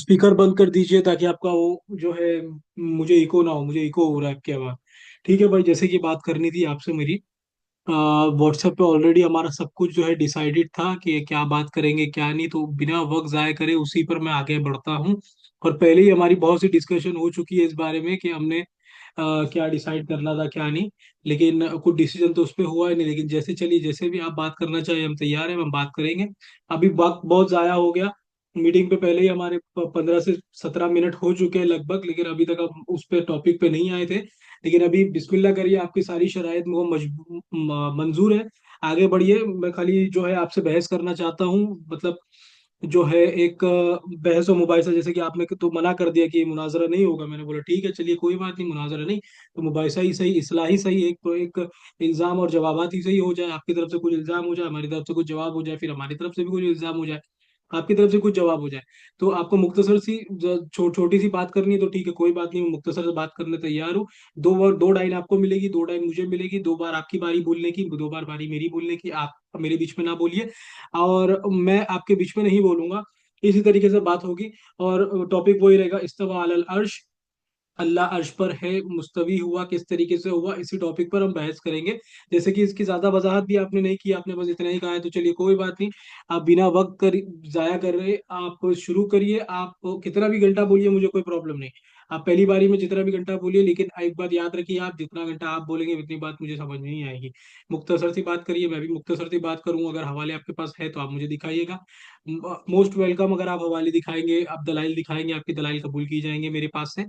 Speaker बंद कर दीजिए ताकि आपका वो जो है, मुझे इको ना हो, मुझे इको हो रहा है आपकी आवाज़। ठीक है भाई, जैसे कि बात करनी थी आपसे मेरी, व्हाट्सएप पे ऑलरेडी हमारा सब कुछ जो है डिसाइडेड था कि क्या बात करेंगे क्या नहीं, तो बिना वक्त ज़ाय करे उसी पर मैं आगे बढ़ता हूँ। और पहले ही हमारी बहुत सी डिस्कशन हो चुकी है इस बारे में कि हमने क्या डिसाइड करना था क्या नहीं। लेकिन कुछ डिसीजन तो उस पर हुआ ही नहीं, लेकिन जैसे चलिए, जैसे भी आप बात करना चाहिए हम तैयार हैं, हम बात करेंगे। अभी वक्त बहुत ज़ाया हो गया। मीटिंग पे पहले ही हमारे 15 से 17 मिनट हो चुके हैं लगभग, लेकिन अभी तक हम उस पे टॉपिक पे नहीं आए थे। लेकिन अभी बिस्मिल्लाह करिए, आपकी सारी शराइत मुझे मंजूर है। आगे बढ़िए, मैं खाली जो है आपसे बहस करना चाहता हूँ। मतलब जो है एक बहस और मुबाहिसा, जैसे कि आपने तो मना कर दिया कि मुनाजरा नहीं होगा, मैंने बोला ठीक है चलिए कोई बात नहीं, मुनाजरा नहीं तो मुबाहिसा ही सही, इस्लाह ही सही, एक तो एक इल्ज़ाम और जवाबात ही सही हो जाए। आपकी तरफ से कुछ इल्ज़ाम हो जाए, हमारी तरफ से कुछ जवाब हो जाए, फिर हमारी तरफ से भी कुछ इल्ज़ाम हो जाए, आपकी तरफ से कुछ जवाब हो जाए। तो आपको मुख्तसर सी छोटी सी बात करनी है तो ठीक है, कोई बात नहीं, मैं मुख्तसर से बात करने तैयार हूँ। दो लाइन आपको मिलेगी, दो लाइन मुझे मिलेगी, दो बार आपकी बारी बोलने की, दो बार बारी मेरी बोलने की। आप मेरे बीच में ना बोलिए और मैं आपके बीच में नहीं बोलूंगा। इसी तरीके से बात होगी। और टॉपिक वही रहेगा, इस्तवा अलल अर्श, अल्लाह अर्श पर है, मुस्तवी हुआ किस तरीके से हुआ, इसी टॉपिक पर हम बहस करेंगे। जैसे कि इसकी ज्यादा वजाहत भी आपने नहीं की, आपने बस इतना ही कहा है, तो चलिए कोई बात नहीं। आप बिना वक्त कर जाया कर रहे, आप शुरू करिए। आप कितना भी घंटा बोलिए, मुझे कोई प्रॉब्लम नहीं। आप पहली बारी में जितना भी घंटा बोलिए, लेकिन एक बात याद रखिए, आप जितना घंटा आप बोलेंगे उतनी बात मुझे समझ नहीं आएगी। मुख्तसर सी बात करिए, मैं भी मुख्तसर सी बात करूँ। अगर हवाले आपके पास है तो आप मुझे दिखाइएगा, मोस्ट वेलकम। अगर आप हवाले दिखाएंगे, आप दलाइल दिखाएंगे, आपकी दलाइल कबूल की जाएंगे मेरे पास से।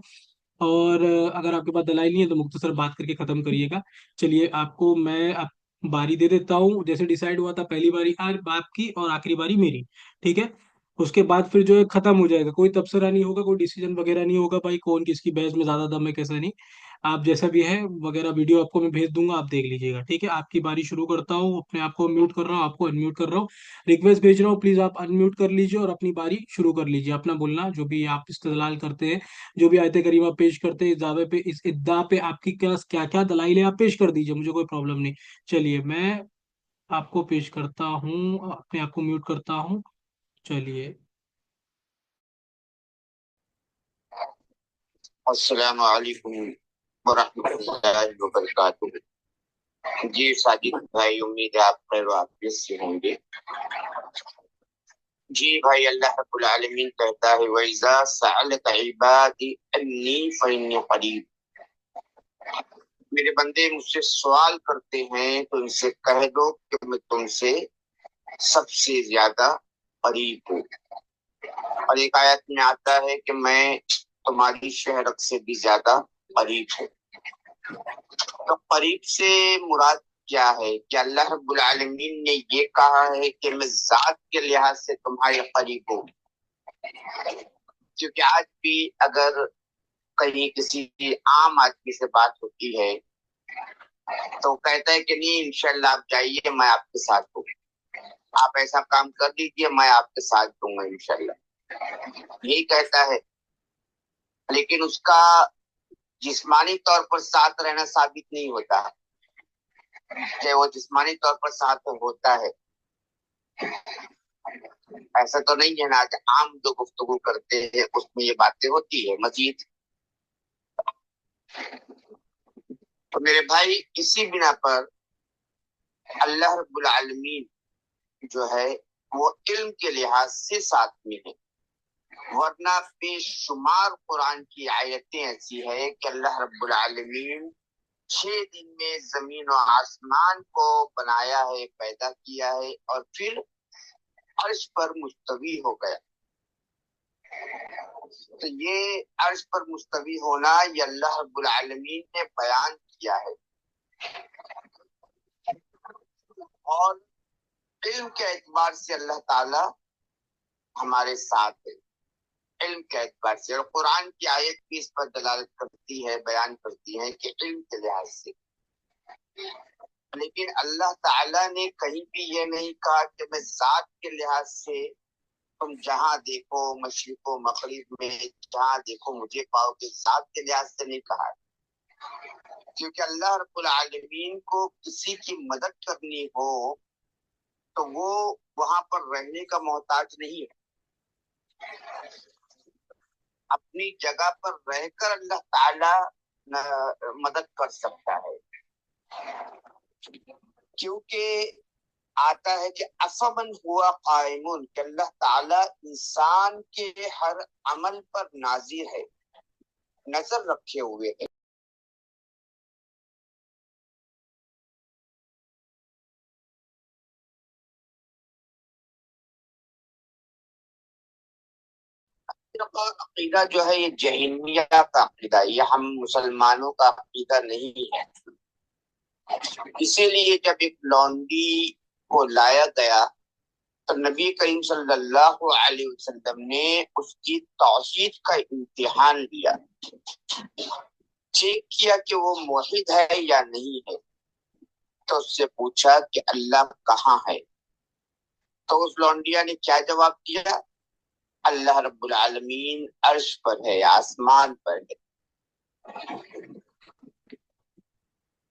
और अगर आपके पास दलाइल नहीं है तो मुख्तसर बात करके खत्म करिएगा। चलिए आपको मैं बारी दे देता हूँ। जैसे डिसाइड हुआ था, पहली बारी आज आपकी और आखिरी बारी मेरी। ठीक है, उसके बाद फिर जो है खत्म हो जाएगा, कोई तबसरा नहीं होगा, कोई डिसीजन वगैरह नहीं होगा भाई, कौन किसकी बहस में ज्यादा दम है कैसा नहीं। आप जैसा भी है वगैरह वीडियो आपको मैं भेज दूंगा, आप देख लीजिएगा। ठीक है, आपकी बारी शुरू करता हूँ। अपने आप को म्यूट कर रहा हूँ, आपको अनम्यूट कर रहा हूँ, रिक्वेस्ट भेज रहा हूँ, प्लीज आप अनम्यूट कर लीजिए और अपनी बारी शुरू कर लीजिए। अपना बोलना जो भी आप इस्तेदलाल करते हैं, जो भी आयत करीमा पेश करते हैं इस दावे पे, इस इद्दा पे आपकी क्या क्या क्या दलाइल है, आप पेश कर दीजिए, मुझे कोई प्रॉब्लम नहीं। चलिए मैं आपको पेश करता हूँ, अपने आप को म्यूट करता हूँ। चलिए। अस्सलाम वालेकुम वरहमतुल्लाहि वबरकातुहू। जी साजिद भाई, उम्मीद है आप खैर वाफियत से होंगे। जी भाई, अल्लाह रब्बुल आलमीन कहता है, वइज़ा सअलक इबादी अन्नी फइन्नी करीब। मेरे बंदे मुझसे सवाल करते हैं तो इनसे कह दो कि मैं तुमसे सबसे ज्यादा करीब हूँ। और एक आयत में आता है कि मैं तुम्हारी शहरत से भी ज्यादा करीब हूँ। तो करीब से मुराद क्या है? कि अल्लाह रब्बुल आलमीन ने ये कहा है कि मैं जात के लिहाज से तुम्हारे करीब हूँ। क्योंकि आज भी अगर कहीं किसी आम आदमी से बात होती है तो कहता है कि नहीं, इंशाल्लाह आप जाइए, मैं आपके साथ हूँ, आप ऐसा काम कर दीजिए, मैं आपके साथ दूंगा इंशाल्लाह, यही कहता है। लेकिन उसका जिस्मानी तौर पर साथ रहना साबित नहीं होता है कि वो जिस्मानी तौर पर साथ होता है। ऐसा तो नहीं है ना, आज आम जो गुफ्तगू करते हैं उसमें ये बातें होती है मजीद। तो मेरे भाई, इसी बिना पर अल्लाह रब्बुल आलमीन जो है वो इल्म के लिहाज से साथ में है। वरना बेशुमार कुरान की आयतें ऐसी है कि अल्लाह रब्बुल आलमीन 6 दिन में जमीन और आसमान को बनाया है, पैदा किया है और फिर अर्श पर मुस्तवी हो गया। तो ये अर्श पर मुस्तवी होना ये अल्लाह रब्बुल आलमीन ने बयान किया है। और इल्म के एतबार से अल्लाह ताला हमारे साथ है, इल्म के एतबार से। और कुरान की आयत भी इस पर दलालत करती है, बयान करती है कि इल्म के लिहाज से। लेकिन अल्लाह ताला ने कहीं भी ये नहीं कहा कि मैं जात के लिहाज से तुम जहां देखो, मशरिको मगरिब में जहां देखो मुझे पाओगे, जात के लिहाज से नहीं कहा। क्योंकि अल्लाह रब्बुल आलमीन को किसी की मदद करनी हो तो वो वहां पर रहने का मोहताज नहीं है। اپنی جگہ پر رہ کر اللہ تعالی مدد کر سکتا ہے، کیونکہ آتا ہے کہ افمن ہوا قائمون، کہ اللہ تعالی انسان کے ہر عمل پر ناظر ہے، نظر رکھے ہوئے ہے۔ عقیدہ جو ہے یہ جہمیہ کا عقیدہ ہے، یہ ہم مسلمانوں کا عقیدہ نہیں ہے۔ اسی لیے جب ایک لونڈی کو لایا گیا تو نبی کریم صلی اللہ علیہ وسلم نے اس کی توحید کا امتحان لیا، چیک کیا کہ وہ موحد ہے یا نہیں ہے، تو اس سے پوچھا کہ اللہ کہاں ہے؟ تو اس لونڈیا نے کیا جواب دیا؟ اللہ رب العالمین عرش پر ہے، آسمان پر ہے۔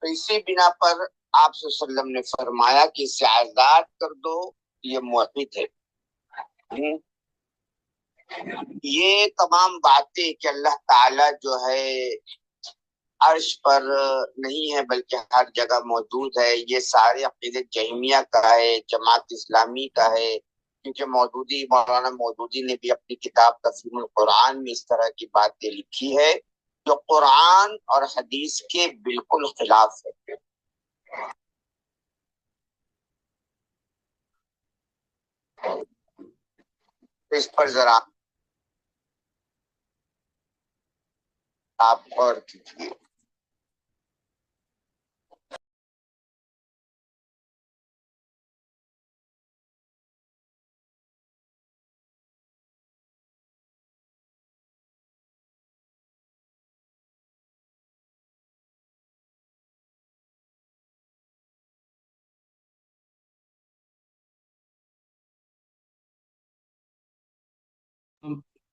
تو اسی بنا پر آپ صلی اللہ علیہ وسلم نے فرمایا کہ اسے آزاد کر دو، یہ موحد ہے۔ یہ تمام باتیں کہ اللہ تعالی جو ہے عرش پر نہیں ہے بلکہ ہر جگہ موجود ہے، یہ سارے عقیدے جہمیہ کا ہے، جماعت اسلامی کا ہے، کیونکہ مولانا مودودی نے بھی اپنی کتاب تفہیم القرآن میں اس طرح کی باتیں لکھی ہے جو قرآن اور حدیث کے بالکل خلاف ہے۔ اس پر ذرا آپ غور کیجیے۔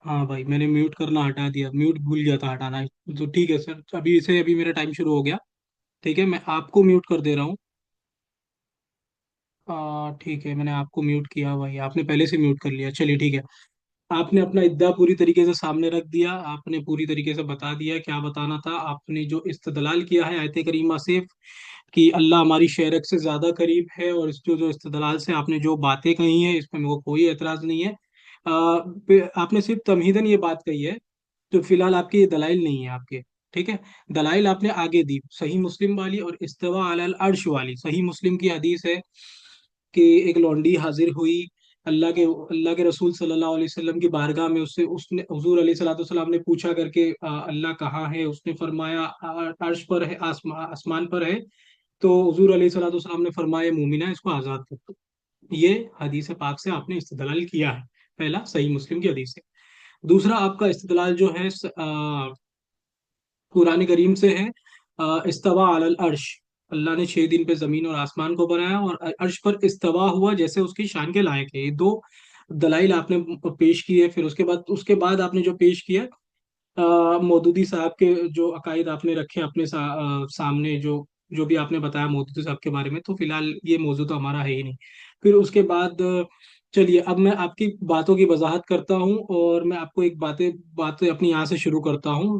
ہاں بھائی، میں نے میوٹ کرنا ہٹا دیا، میوٹ بھول گیا تھا ہٹانا، تو ٹھیک ہے سر، ابھی میرا ٹائم شروع ہو گیا، ٹھیک ہے، میں آپ کو میوٹ کر دے رہا ہوں۔ ٹھیک ہے، میں نے آپ کو میوٹ کیا بھائی، آپ نے پہلے سے میوٹ کر لیا، چلیے ٹھیک ہے۔ آپ نے اپنا ادعا پوری طریقے سے سامنے رکھ دیا، آپ نے پوری طریقے سے بتا دیا کیا بتانا تھا، آپ نے جو استدلال کیا ہے آیت کریمہ سے کہ اللہ ہماری شرک سے زیادہ قریب ہے، اور اس جو استدلال سے آپ نے جو باتیں کہی ہیں اس پہ میرے کو کوئی اعتراض نہیں ہے۔ آپ نے صرف تمہیداً یہ بات کہی ہے، تو فی الحال آپ کے یہ دلائل نہیں ہیں آپ کے، ٹھیک ہے، دلائل آپ نے آگے دی، صحیح مسلم والی اور استوا علی العرش والی۔ صحیح مسلم کی حدیث ہے کہ ایک لونڈی حاضر ہوئی اللہ کے رسول صلی اللہ علیہ وسلم کی بارگاہ میں، اس نے حضور علیہ الصلوۃ والسلام نے پوچھا کر کے اللہ کہاں ہے؟ اس نے فرمایا عرش پر ہے، آسمان پر ہے۔ تو حضور علیہ الصلوۃ والسلام نے فرمایا مومنہ، اس کو آزاد کر دو۔ یہ حدیث پاک سے آپ نے استدلال کیا ہے، پہلا صحیح مسلم کی حدیث سے۔ دوسرا آپ کا استدلال جو ہے قرآن کریم سے ہے، استوا علی العرش، اللہ نے 6 دن پہ زمین اور آسمان کو بنایا اور عرش پر استوا ہوا جیسے اس کی شان کے لائق ہے۔ یہ دو دلائل آپ نے پیش کی ہے، پھر اس کے بعد آپ نے جو پیش کیا مودودی صاحب کے جو عقائد آپ نے رکھے اپنے سامنے، جو بھی آپ نے بتایا مودودی صاحب کے بارے میں، تو فی الحال یہ موضوع تو ہمارا ہے ہی نہیں۔ پھر اس کے بعد چلیے اب میں آپ کی باتوں کی وضاحت کرتا ہوں، اور میں آپ کو ایک باتیں اپنی یہاں سے شروع کرتا ہوں۔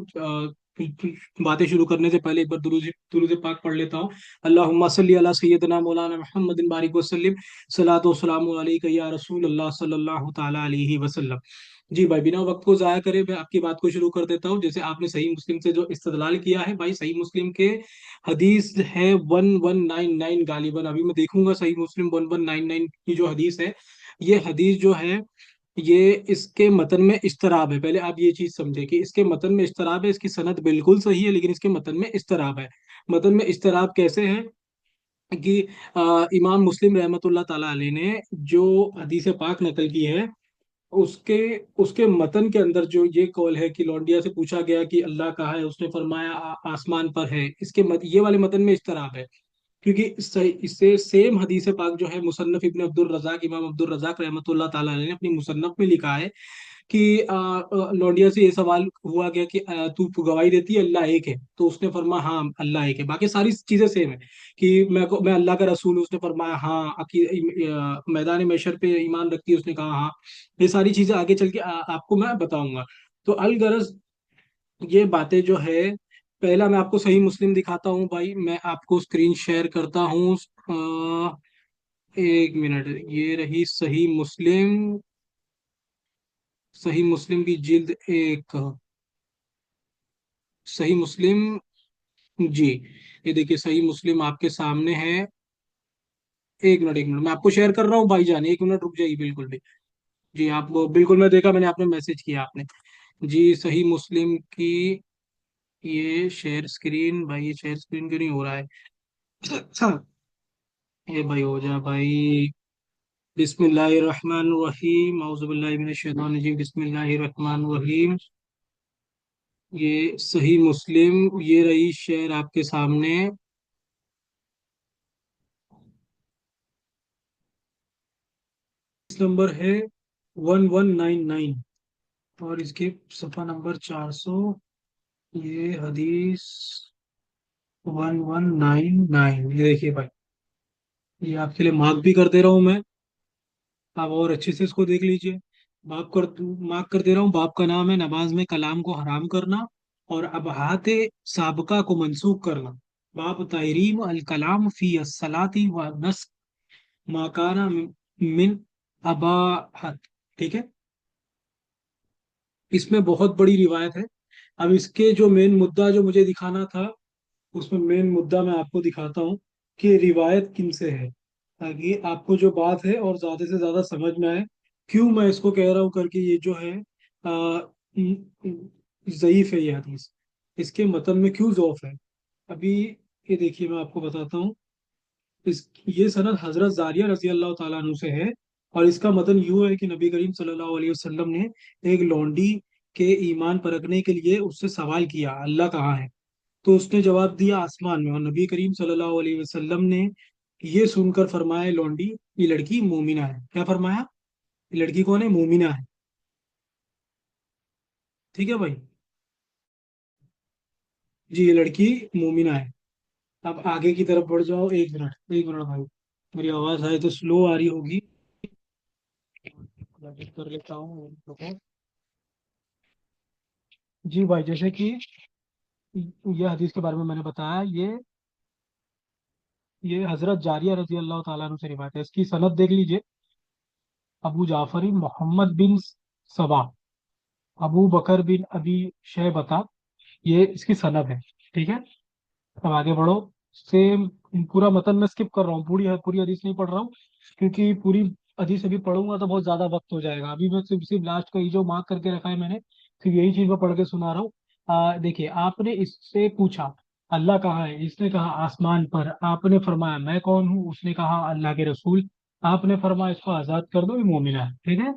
باتیں شروع کرنے سے پہلے ایک بار درود پاک پڑھ لیتا ہوں۔ اللہم صلی علی سیدنا مولانا محمد بارک وسلم، صلاۃ و سلام علیک یا رسول اللہ صلی اللہ تعالی علیہ وسلم۔ جی بھائی، بنا وقت کو ضائع کرے میں آپ کی بات کو شروع کر دیتا ہوں۔ جیسے آپ نے صحیح مسلم سے جو استدلال کیا ہے بھائی، صحیح مسلم کے حدیث ہے 1199 غالباً، ابھی میں دیکھوں گا صحیح مسلم 1199 کی جو حدیث ہے، یہ حدیث جو ہے یہ اس کے متن میں اضطراب ہے۔ پہلے آپ یہ چیز سمجھے کہ اس کے متن میں اضطراب ہے، اس کی سند بالکل صحیح ہے لیکن اس کے متن میں اضطراب ہے۔ متن میں اضطراب کیسے ہے کہ امام مسلم رحمۃ اللہ تعالی علیہ نے جو حدیث پاک نقل کی ہے، اس کے اس کے متن کے اندر جو یہ قول ہے کہ لونڈیا سے پوچھا گیا کہ اللہ کہاں ہے، اس نے فرمایا آسمان پر ہے، یہ والے متن میں اضطراب ہے، کیونکہ اس سے سیم حدیث پاک جو ہے مصنف ابن عبد الرزاق، امام عبد الرزاق رحمۃ اللہ تعالی علیہ نے اپنی مصنف میں لکھا ہے کہ لونڈیا سے یہ سوال ہوا گیا کہ تو گواہی دیتی ہے اللہ ایک ہے؟ تو اس نے فرمایا ہاں اللہ ایک ہے، باقی ساری چیزیں سیم ہے کہ میں اللہ کا رسول ہوں، اس نے فرمایا ہاں، میدان محشر پہ ایمان رکھتی ہے، اس نے کہا ہاں۔ یہ ساری چیزیں آگے چل کے آپ کو میں بتاؤں گا۔ تو الغرض ये बातें जो है, पहला मैं आपको सही मुस्लिम दिखाता हूँ भाई, मैं आपको स्क्रीन शेयर करता हूँ। एक मिनट, ये रही सही मुस्लिम। सही मुस्लिम की जिल्द एक, सही मुस्लिम जी, ये देखिए सही मुस्लिम आपके सामने है। एक मिनट, एक मिनट, मैं आपको शेयर कर रहा हूँ भाईजान, एक मिनट रुक जाइए बिल्कुल भी। जी आप बिल्कुल, मैं देखा, मैंने आपने मैसेज किया आपने। जी सही मुस्लिम की ये शेयर स्क्रीन, भाई ये शेयर स्क्रीन क्यों नहीं हो रहा है? अच्छा, ये भाई हो जा भाई। बिस्मिल्लाहिर्रहमानिर्रहीम, औज़ुबिल्लाहि मिनश्शैतानिर्रजीम, बिस्मिल्लाहिर्रहमानिर्रहीम। ये सही मुस्लिम, ये रही शेयर आपके सामने। इस नंबर है 1199, और इसके सफ़ा नंबर 400। ये हदीस 1199, ये देखिए भाई, ये आपके लिए मार्क भी कर दे रहा हूँ मैं। आप और अच्छे से इसको देख लीजिए। मार्क कर दे रहा हूँ। बाप का नाम है नमाज में कलाम को हराम करना और अबहात साबका को मंसूख करना। बाप तहरीम अल कलाम फी सलाती व नस माकाना मिन अबाहत। ठीक है, इसमें बहुत बड़ी रिवायत है। अब इसके जो मेन मुद्दा जो मुझे दिखाना था, उसमें मेन मुद्दा मैं आपको दिखाता हूँ कि रिवायत किन से है, ताकि आपको जो बात है और ज्यादा से ज्यादा समझ में आए। क्यों मैं इसको कह रहा हूँ करके, ये जो है ज़ईफ है ये हदीस, इसके मतन में क्यों ज़ौफ है। अभी ये देखिए, मैं आपको बताता हूँ। इस ये सनद हजरत जारिया रजी अल्लाह ताला अन्हु से है, और इसका मतन यूं है कि नबी करीम सल्लल्लाहु अलैहि वसल्लम ने एक लौंडी के ईमान परखने के लिए उससे सवाल किया, अल्लाह कहाँ है? तो उसने जवाब दिया, आसमान में। और नबी करीम सल्लल्लाहु अलैहि वसल्लम ने ये सुनकर फरमाया, लौंडी, ये लड़की मोमिना है। क्या फरमाया? ये लड़की कौन है? मोमिना है। ठीक है भाई, जी ये लड़की मोमिना है। अब आगे की तरफ बढ़ जाओ। एक मिनट, एक मिनट भाई, मेरी आवाज आए तो स्लो आ रही होगी, एडिट कर लेता हूँ। रुको। जी भाई, जैसे कि ये हदीस के बारे में मैंने बताया, ये हजरत जारिया रजी अल्लाह ताला अन्हु से रिवायत है। इसकी सनद देख लीजिए। अबू जाफरी मोहम्मद बिन सबा, अबू बकर बिन अबी शैबता, ये इसकी सनद है। ठीक है, अब आगे बढ़ो। सेम पूरा मतन मैं स्किप कर रहा हूँ, पूरी पूरी हदीस नहीं पढ़ रहा हूँ, क्योंकि पूरी हदीस अभी पढ़ूंगा तो बहुत ज्यादा वक्त हो जाएगा। अभी मैं सिर्फ सिर्फ लास्ट का ही जो मार्क करके रखा है मैंने, सिर्फ यही चीज मैं पढ़ के सुना रहा हूँ। देखिए, आपने इससे पूछा अल्लाह कहाँ है, इसने कहा आसमान पर। आपने फरमाया मैं कौन हूँ, उसने कहा अल्लाह के रसूल। आपने फरमाया इसको आजाद कर दो, ये मोमिना है। ठीक है,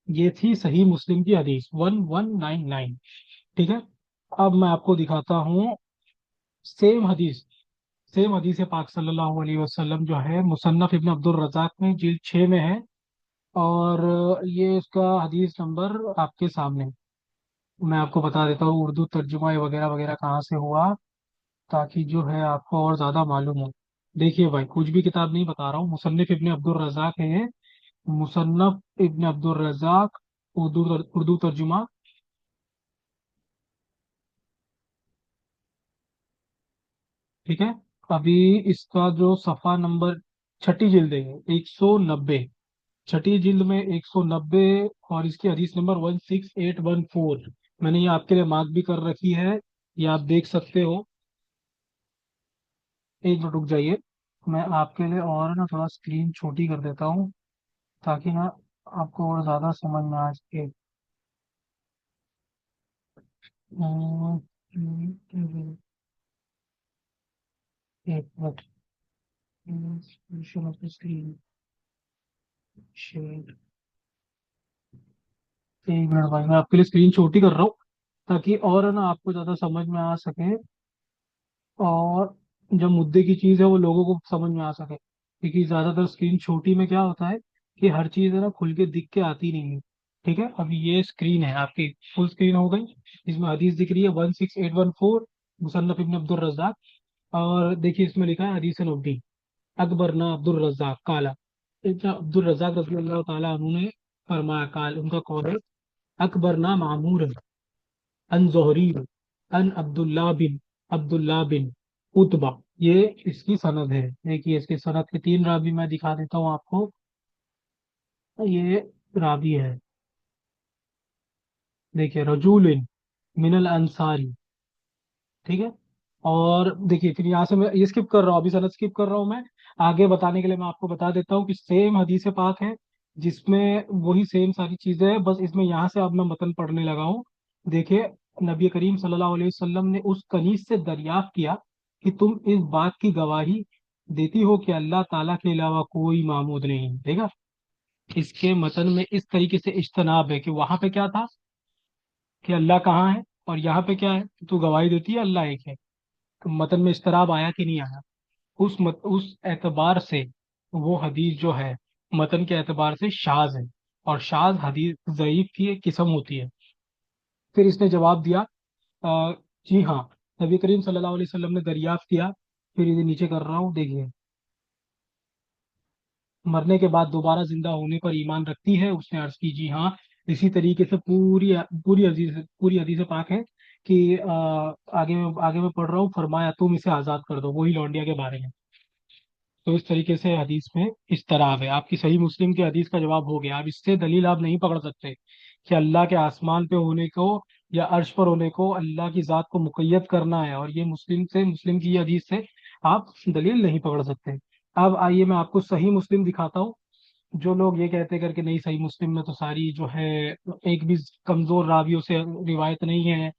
ये थी सही मुस्लिम की हदीस 1199। ठीक है, अब मैं आपको दिखाता हूँ सेम हदीस। सेम हदीस पाक सल्लल्लाहु अलैहि वसल्लम जो है मुसन्नफ इब्न अब्दुल रज़ाक में जिल्द 6 में है। और ये इसका हदीस नंबर आपके सामने, मैं आपको बता देता हूँ उर्दू तर्जुमा वगैरह वगैरह कहाँ से हुआ, ताकि जो है आपको और ज़्यादा मालूम हो। देखिए भाई, कुछ भी किताब नहीं बता रहा हूँ, मुसन्निफ इब्न अब्दुल रज़ाक है ये। मुसन्नफ इब्न अब्दुल रज़ाक, उर्दू उर्दू तर्जुमा। ठीक है, अभी इसका जो सफ़ा नंबर, छठी जिल्द है, 190, छठी जिल्द में 190, और इसकी हदीस नंबर 16814। मैंने ये आपके लिए मार्क भी कर रखी है, ये आप देख सकते हो। एक मिनट रुक जाइए, मैं आपके लिए और ना थोड़ा स्क्रीन छोटी कर देता हूँ, ताकि ना आपको और ज़्यादा समझ में आ सके। हम्म, एक मिनट, स्क्रीन शेयर। एक मिनट भाई, मैं आपके लिए स्क्रीन छोटी कर रहा हूँ, ताकि और है ना आपको ज़्यादा समझ में आ सके, और जो मुद्दे की चीज़ है वो लोगों को समझ में आ सके। क्योंकि ज़्यादातर स्क्रीन छोटी में क्या होता है कि हर चीज़ है ना खुल के दिख के आती नहीं है। ठीक है, अभी ये स्क्रीन है आपकी, फुल स्क्रीन हो गई। इसमें हदीस दिख रही है 16814, मुसन्नफ इब्न अब्दुल रज़ाक। और देखिए इसमें लिखा है हदीस नबी, अकबर ना अब्दुल रज़ाक काला। इतना अब्दुल रज़ाक रज़ी अल्लाह ताला अन्हु ने फरमाया, काल उनका कौल है, अकबर ना मामूर अन ज़ोहरी, अन अब्दुल्ला बिन उतबा, ये इसकी सनद है। देखिए इसकी सनद के तीन रावी मैं दिखा देता हूँ आपको। ये रावी है, देखिए रजूलिन मिनल अंसारी, ठीक है। और देखिए फिर यहाँ से मैं ये स्किप कर रहा हूँ, अभी सनद स्किप कर रहा हूँ मैं। आगे बताने के लिए मैं आपको बता देता हूँ कि सेम हदीस पाक है, जिसमें वही सेम सारी चीजें हैं, बस इसमें यहाँ से अब मैं मतन पढ़ने लगा हूँ। देखिए, नबी करीम सल्लल्लाहु अलैहि वसल्लम ने उस कनीज से दरियाफ्त किया कि तुम इस बात की गवाही देती हो कि अल्लाह ताला के अलावा कोई माबूद नहीं, ठीक है। इसके मतन में इस तरीके से इज्तनाब है कि वहां पे क्या था कि अल्लाह कहाँ है, और यहाँ पे क्या है कि तू गवाही देती है अल्लाह एक है। तो मतन में इस्तराब आया कि नहीं आया? उस एतबार से वो हदीस जो है, मतन के एतबार से शाज है। और शाज हदीस ज़ईफ की एक किस्म होती है। फिर इसने जवाब दिया, "अ, जी हाँ, नबी करीम सल्लल्लाहु अलैहि वसल्लम ने दरियाफ्त किया।" फिर इसे नीचे कर रहा हूँ, देखिए, मरने के बाद दोबारा जिंदा होने पर ईमान रखती है? उसने अर्ज की, जी हाँ। इसी तरीके से पूरी हदीस पाक है कि आगे मैं पढ़ रहा हूँ, फरमाया तुम इसे आजाद कर दो, वही लौंडिया के बारे में। तो इस तरीके से हदीस में इस तरह है। आपकी सही मुस्लिम की हदीस का जवाब हो गया। अब इससे दलील आप नहीं पकड़ सकते कि अल्लाह के आसमान पे होने को या अर्श पर होने को अल्लाह की जात को मुकय्यद करना है, और ये मुस्लिम की ये हदीस से आप दलील नहीं पकड़ सकते। अब आइए मैं आपको सही मुस्लिम दिखाता हूँ। जो लोग ये कहते करके नहीं, सही मुस्लिम में तो सारी जो है एक भी कमजोर रावियों से रिवायत नहीं है,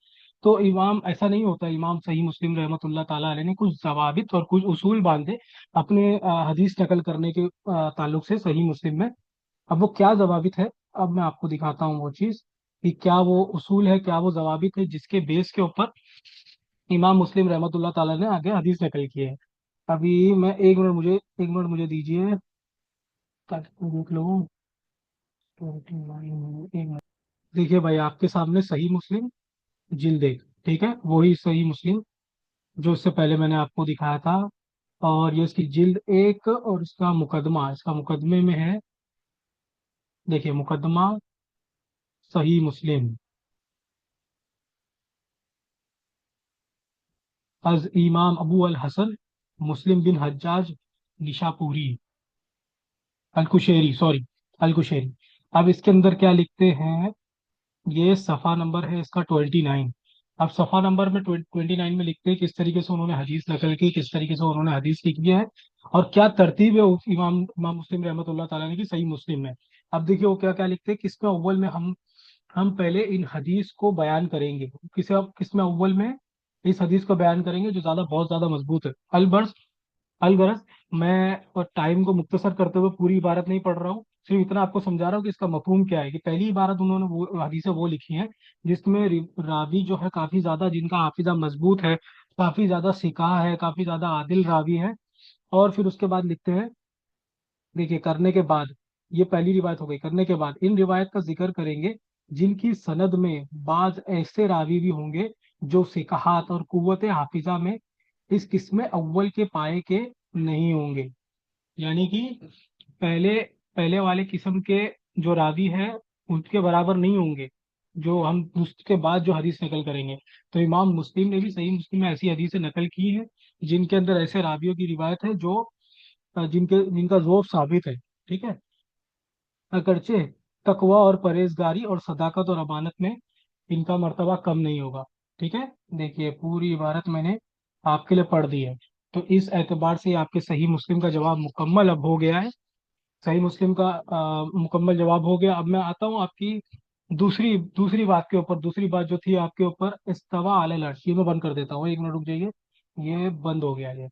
तो इमाम ऐसा नहीं होता। इमाम सही मुस्लिम रहमतुल्लाह ताला अलैह ने कुछ जवाबित और कुछ उसूल बांधे अपने हदीस नकल करने के ताल्लुक से सही मुस्लिम में। अब वो क्या जवाबित है, अब मैं आपको दिखाता हूँ वो चीज़ कि क्या वो उसूल है, क्या वो जवाबित है जिसके बेस के ऊपर इमाम मुस्लिम रहमतुल्लाह ताला ने आगे हदीस नकल की है। अभी मैं एक मिनट मुझे दीजिए ताकि मैं देख लूँ। 29 एक मिनट। देखिए भाई, आपके सामने सही मुस्लिम जिल्द एक, ठीक है, वही सही मुस्लिम जो इससे पहले मैंने आपको दिखाया था। और ये इसकी जिल्द एक, और इसका मुकदमे में है, देखिए मुकदमा सही मुस्लिम अज इमाम अबू अल हसन मुस्लिम बिन हज्जाज निशापुरी अल कुशेरी, सॉरी, अल कुशेरी। अब इसके अंदर क्या लिखते हैं, ये सफ़ा नंबर है इसका 29। अब सफ़ा नंबर में 29 में लिखते हैं किस तरीके से उन्होंने हदीस नकल की, किस तरीके से उन्होंने हदीस लिखी है, और क्या तरतीब है उस इमाम इमाम मुस्लिम रहमतुल्लाह ताला ने की सही मुस्लिम में। अब देखिए वो क्या क्या लिखते हैं, किसमें अव्वल में हम पहले इन हदीस को बयान करेंगे। किसमें अव्वल में इस हदीस को बयान करेंगे जो बहुत ज्यादा मजबूत है। अलगरज मैं और टाइम को मुख्तसर करते हुए पूरी इबारत नहीं पढ़ रहा हूँ, सिर्फ इतना आपको समझा रहा हूँ कि इसका मफहूम क्या है। कि पहली इबारत उन्होंने वो हदीसें वो लिखी हैं जिसमें रावी जो है काफी ज्यादा, जिनका हाफिजा मजबूत है, काफी ज्यादा सिकाह है, काफी ज्यादा आदिल रावी है। और फिर उसके बाद लिखते हैं, देखिए करने के बाद, ये पहली रिवायत हो गई, करने के बाद इन रिवायत का जिक्र करेंगे जिनकी सनद में बाज ऐसे रावी भी होंगे जो सिकाहत और कुव्वत हाफिजा में इस किस्म अव्वल के पाए के नहीं होंगे। यानी कि पहले पहले वाले किस्म के जो रावी हैं उनके बराबर नहीं होंगे जो हम उसके बाद जो हदीस नकल करेंगे। तो इमाम मुस्लिम ने भी सही मुस्लिम में ऐसी हदीसें नकल की है जिनके अंदर ऐसे रावियों की रिवायत है जो जिनका ज़ोफ साबित है, ठीक है। अगरचे तकवा और परहेजगारी और सदाकत और अमानत में इनका मर्तबा कम नहीं होगा, ठीक है। देखिए पूरी इबारत मैंने आपके लिए पढ़ दी है। तो इस एतबार से आपके सही मुस्लिम का जवाब मुकम्मल अब हो गया है। सही मुस्लिम का मुकम्मल जवाब हो गया। अब मैं आता हूँ आपकी दूसरी दूसरी बात के ऊपर। दूसरी बात जो थी आपके ऊपर, इस्तवा अलल अर्श, ये मैं बंद कर देता हूँ, एक मिनट रुक जाइए। ये बंद हो गया ये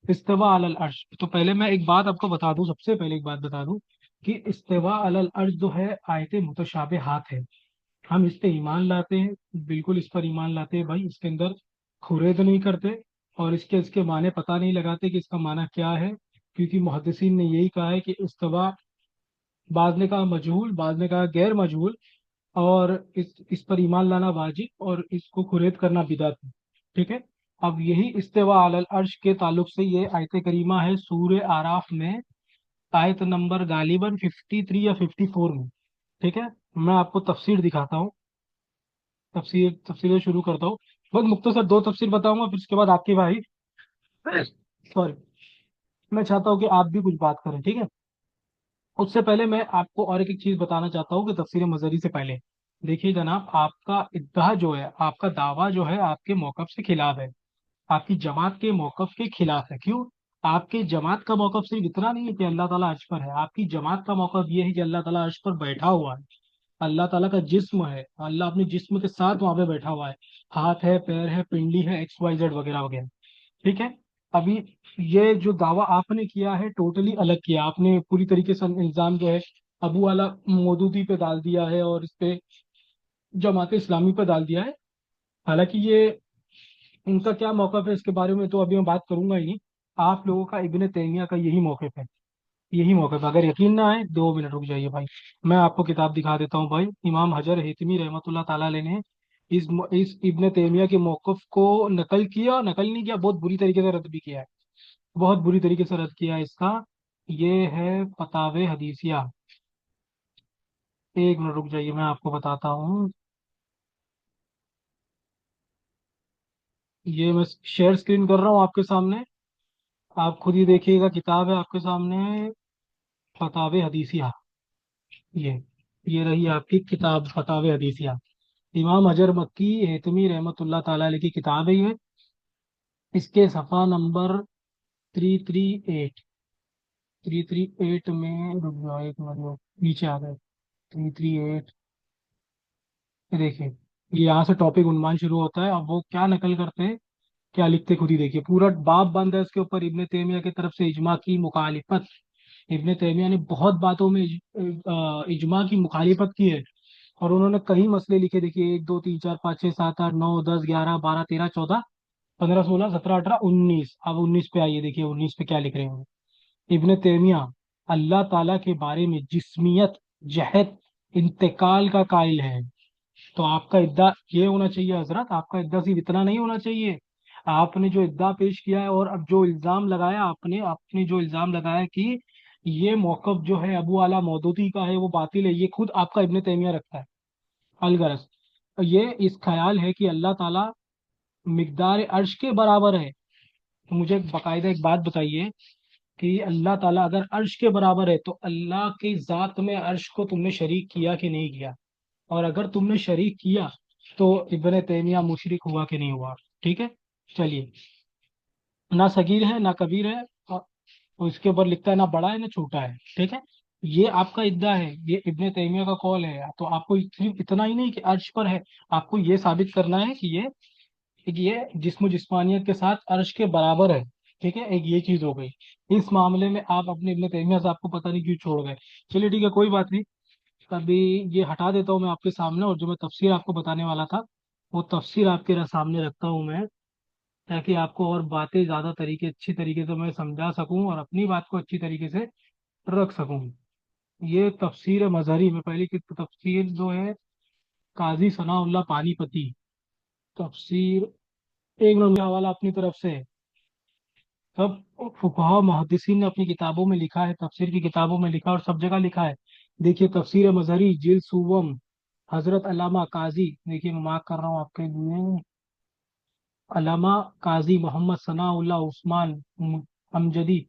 इस्तवा अलल अर्श। तो पहले मैं एक बात आपको बता दूं, सबसे पहले एक बात बता दूं कि इस्तवा अलल अर्श जो है आयत मुतशाबिहात है। हम इस पे ईमान लाते हैं, बिल्कुल इस पर ईमान लाते हैं भाई, इसके अंदर खुरेद नहीं करते और इसके इसके माने पता नहीं लगाते कि इसका माना क्या है। क्योंकि मुहद्दिसीन ने यही कहा है कि इस्तवा, बाद ने कहा मजहूल, बाद ने कहा गैर मजहूल, और इस पर ईमान लाना वाजिब और इसको खुरेद करना बिदअत है, ठीक है। अब यही इस्तिवा अलल अर्श के ताल्लुक से ये आयत करीमा है सूर्य आराफ में, आयत नंबर गालिबन 53 या 54 में, ठीक है। मैं आपको तफसीर दिखाता हूँ। तफसीर शुरू करता हूँ। बस मुख्तसर दो तफसीर बताऊंगा, फिर उसके बाद आपके भाई, सॉरी, मैं चाहता हूँ कि आप भी कुछ बात करें, ठीक है। उससे पहले मैं आपको और एक चीज बताना चाहता हूँ कि तफसीर मजहरी से पहले, देखिए जनाब, आपका इद्दा जो है, आपका दावा जो है आपके मौकफ से खिलाफ है, आपकी जमात के मौकफ के खिलाफ है। क्यों? आपके जमात का मौकफ सिर्फ इतना नहीं है कि अल्लाह ताला अर्श पर है, आपकी जमात का मौकफ ये है कि अल्लाह ताला अर्श पर बैठा हुआ है, अल्लाह ताला का जिस्म है, अल्लाह अपने जिस्म के साथ वहां पे बैठा हुआ है, हाथ है, पैर है, पिंडली है, एक्स वाई जेड वगैरह वगैरह, ठीक है। अभी ये जो दावा आपने किया है टोटली अलग किया आपने, पूरी तरीके से इल्जाम जो है अबू वाला मौदूदी पे डाल दिया है और इस पे जमात इस्लामी पे डाल दिया है। हालांकि ये इनका क्या मौकफ है इसके बारे में तो अभी मैं बात करूंगा ही नहीं। आप लोगों का इब्ने तैमिया का यही मौकफ है, यही मौकफ है। अगर यकीन ना आए, 2 मिनट रुक जाइए भाई, मैं आपको किताब दिखा देता हूँ भाई। इमाम हजर हैतमी रहमतुल्लाह ताला अलैह ने इस इब्ने तैमिया के मौकफ को नकल किया, नकल नहीं किया, बहुत बुरी तरीके से रद्द भी किया है, बहुत बुरी तरीके से रद्द किया है इसका। ये है फतावे हदीसिया। एक मिनट रुक जाइए, मैं आपको बताता हूँ। ये मैं शेयर स्क्रीन कर रहा हूँ आपके सामने, आप खुद ही देखिएगा, किताब है आपके सामने, फतावे हदीसिया। ये ये रही आपकी किताब फतावे हदीसिया, इमाम अजर मक्की हैतमी रहमतुल्लाह ताला अलैह की किताब है ये। इसके सफ़ा नंबर 338, 338 में, रुक जाओ एक मिनट, नीचे आ गए, 338, देखिए ये यहाँ से टॉपिक उन्वान शुरू होता है। अब वो क्या नकल करते हैं, क्या लिखते, खुद ही देखिए, पूरा बाब बंद है इसके ऊपर, इब्ने तैमिया की तरफ से इजमा की मुखालिफत। इब्ने तैमिया ने बहुत बातों में इजमा की मुखालिफत की है, और उन्होंने कई मसले लिखे, देखिए 1 2 3 4 5 6 7 8 9 10 11 12 13 14 15 16 17 18 19। अब 19 पे आइए, देखिए 19 पे क्या लिख रहे हैं इब्ने तैमिया। अल्लाह ताला के बारे में जिस्मियत, जहद, इंतकाल का कायल है। तो आपका इद्दा ये होना चाहिए हजरत, आपका इद्दा सिर्फ इतना नहीं होना चाहिए। आपने जो इद्दा पेश किया है और अब जो इल्जाम लगाया आपने, आपने जो इल्जाम लगाया कि ये मौकफ जो है अबू आला मौदूदी का है वो बातिल है, ये खुद आपका इब्ने तैमिया रखता है। अलगरज ये इस ख्याल है कि अल्लाह ताला मिकदार अर्श के बराबर है। तो मुझे बाकायदा एक बात बताइए कि अल्लाह ताला अगर अर्श के बराबर है तो अल्लाह की जात में अर्श को तुमने शरीक किया कि नहीं किया? और अगर तुमने शरीक किया तो इब्ने तैमिया मुशरिक हुआ कि नहीं हुआ? ठीक है, चलिए। ना सगीर है ना कबीर है, और इसके ऊपर लिखता है ना बड़ा है ना छोटा है, ठीक है। ये आपका इद्दा है, ये इब्ने तैमिया का कौल है। तो आपको सिर्फ इतना ही नहीं कि अर्श पर है, आपको ये साबित करना है कि ये जिस्म जिस्मानियत के साथ अर्श के बराबर है, ठीक है। एक ये चीज हो गई। इस मामले में आप अपने इब्ने तैमिया से, आपको पता नहीं क्यों छोड़ गए। चलिए ठीक है, कोई बात नहीं। अभी ये हटा देता हूँ मैं आपके सामने, और जो मैं तफसीर आपको बताने वाला था वो तफसीर आपके सामने रखता हूँ मैं, ताकि आपको और बातें ज़्यादा अच्छी तरीके से मैं समझा सकूँ और अपनी बात को अच्छी तरीके से रख सकूँ। ये तफसीर मजहरी में पहली की तफसीर जो है, काजी सनाउल्लाह पानीपती, तफसीर, एक मिनट में हवाला अपनी तरफ से है। सब फुकहा मुहद्दिसीन ने अपनी किताबों में लिखा है, तफसीर की किताबों में लिखा और सब जगह लिखा है। देखिए तफसीर मजहरी जिल्द सुवम, हजरत अल्लामा काजी, देखिए मैं मार्क कर रहा हूँ आपके लिए, अल्लामा काजी मोहम्मद सनाउल्लाह उस्मान अमजदी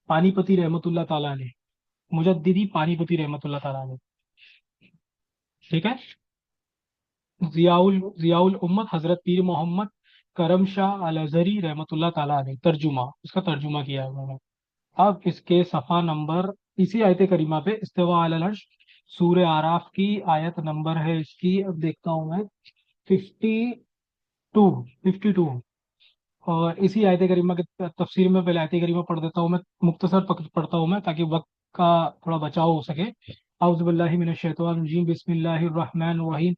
पानीपती रहमतुल्लाह ताला अलैह, मुजद्दिदी पानीपती रहमतुल्लाह ताला अलैह, ठीक है। जियाउल उम्मत हजरत पीर मोहम्मद करम शाह अल अजहरी रहमतुल्लाह ताला अलैह, तर्जुमा, इसका तर्जुमा किया है उन्होंने। अब इसके सफ़ा नंबर, इसी आयत करीमा पे, इस्तिवा अलल अर्श, सूर्य आराफ की आयत नंबर है इसकी, अब देखता हूँ मैं, 52, 52। और इसी आयत करीमा के तफसीर में पहले आयत करीमा पढ़ देता हूँ मैं, मुख्तसर पढ़ता हूँ मैं ताकि वक्त का थोड़ा बचाव हो सके। औज़ु बिल्लाहि मिनश शैतानिर रजीम, बिस्मिल्लाहिर रहमानिर रहीम,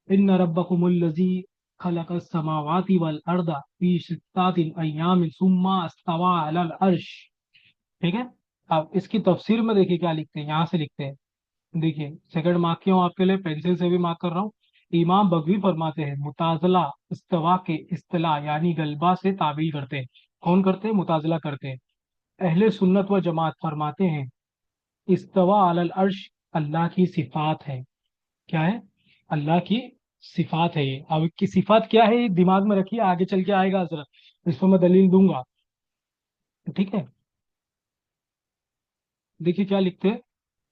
इन्न रब्बकुमुल्लज़ी खलक़स समावाति वल अर्दा फी सित्ताति अय्यामिन सुम्मा इस्तवा अलल अर्श, ठीक है। अब इसकी तफसीर में देखिए क्या लिखते हैं, यहाँ से लिखते हैं, देखिए सेकंड मार्क किया हूँ आपके लिए, पेंसिल से भी मार्क कर रहा हूँ। इमाम बगवी फरमाते हैं मुताजला इस्तवा के इस्तला यानी गलबा से ताबील करते हैं। कौन करते हैं? मुताजला करते हैं। अहले सुन्नत व जमात फरमाते हैं इस्तवा अलल अर्श अल्लाह की सिफात है। क्या है? अल्लाह की सिफात है ये। अब की सिफात क्या है ये दिमाग में रखिए, आगे चल के आएगा जरा, इस पर मैं दलील दूंगा। ठीक है, देखिए क्या लिखते हैं।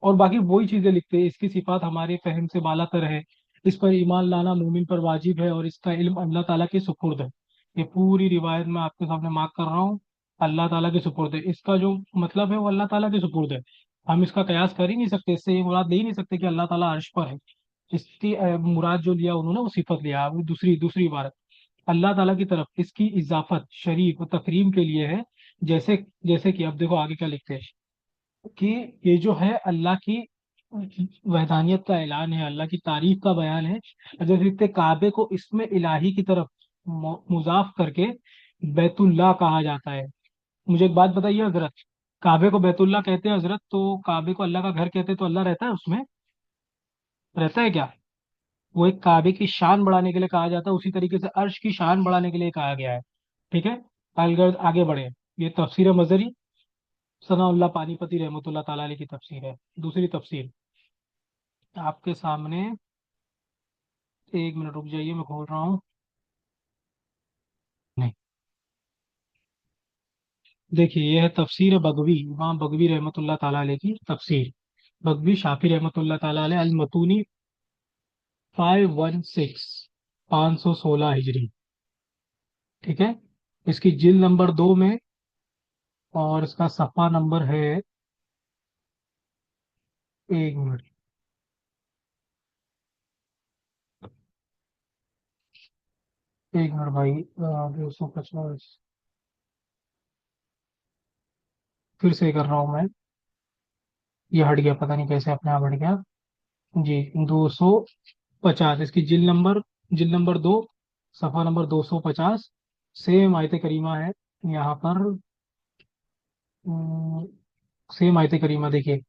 और बाकी वही चीजें लिखते हैं, इसकी सिफात हमारे फहम से बालातर है, इस पर ईमान लाना मोमिन पर वाजिब है, और इसका इल्म अल्लाह ताला के सुपुर्द है। ये पूरी रिवायत मैं आपके सामने मार्क कर रहा हूँ, अल्लाह ताला के सुपुर्द है। इसका जो मतलब है वो अल्लाह ताला के सुपुर्द है। हम इसका कयास कर ही नहीं सकते, इससे ये मुराद ले ही नहीं सकते कि अल्लाह ताला अर्श पर है। इसकी मुराद जो लिया उन्होंने वो सिफत लिया। अब दूसरी दूसरी इबारत, अल्लाह ताला की तरफ इसकी इजाफत शरीफ और तकरीम के लिए है। जैसे जैसे कि अब देखो आगे क्या लिखते हैं कि ये जो है अल्लाह की वहदानियत का ऐलान है, अल्लाह की तारीफ का बयान है। और जैसे लिखते हैं, काबे को इसमें इलाही की तरफ मुजाफ करके बैतुल्लाह कहा जाता है। मुझे एक बात बताइए हजरत, काबे को बैतुल्लाह कहते हैं हजरत, तो काबे को अल्लाह का घर कहते हैं, तो अल्लाह रहता है उसमें? रहता है क्या? वो एक काबे की शान बढ़ाने के लिए कहा जाता है, उसी तरीके से अर्श की शान बढ़ाने के लिए कहा गया है। ठीक है, अलगर्द आगे बढ़े। ये तफसीर मजरी सनाउल्लाह पानीपति रहमतुल्लाह ताला अलैह की तफसीर है। दूसरी तफसीर आपके सामने, एक मिनट रुक जाइए मैं खोल रहा हूँ। नहीं, देखिए ये है तफसीर बगवी, इमाम बगवी रहमतुल्लाह ताला अलैह की तफसीर। बगवी शाफी रहमतुल्लाह ताला अलैह, अल मतूनी 516, 516 हिजरी। ठीक है, इसकी जिल्द नंबर 2 में, और इसका सफ़ा नंबर है, एक मिनट, एक मिनट भाई, 250, फिर से कर रहा हूँ मैं। ये हट गया, पता नहीं कैसे अपने आप हट गया। जी, 250, इसकी जिल नंबर 2, सफ़ा नंबर 250। सेम आयत करीमा है यहाँ पर। सेम आयत करीमा देखिए,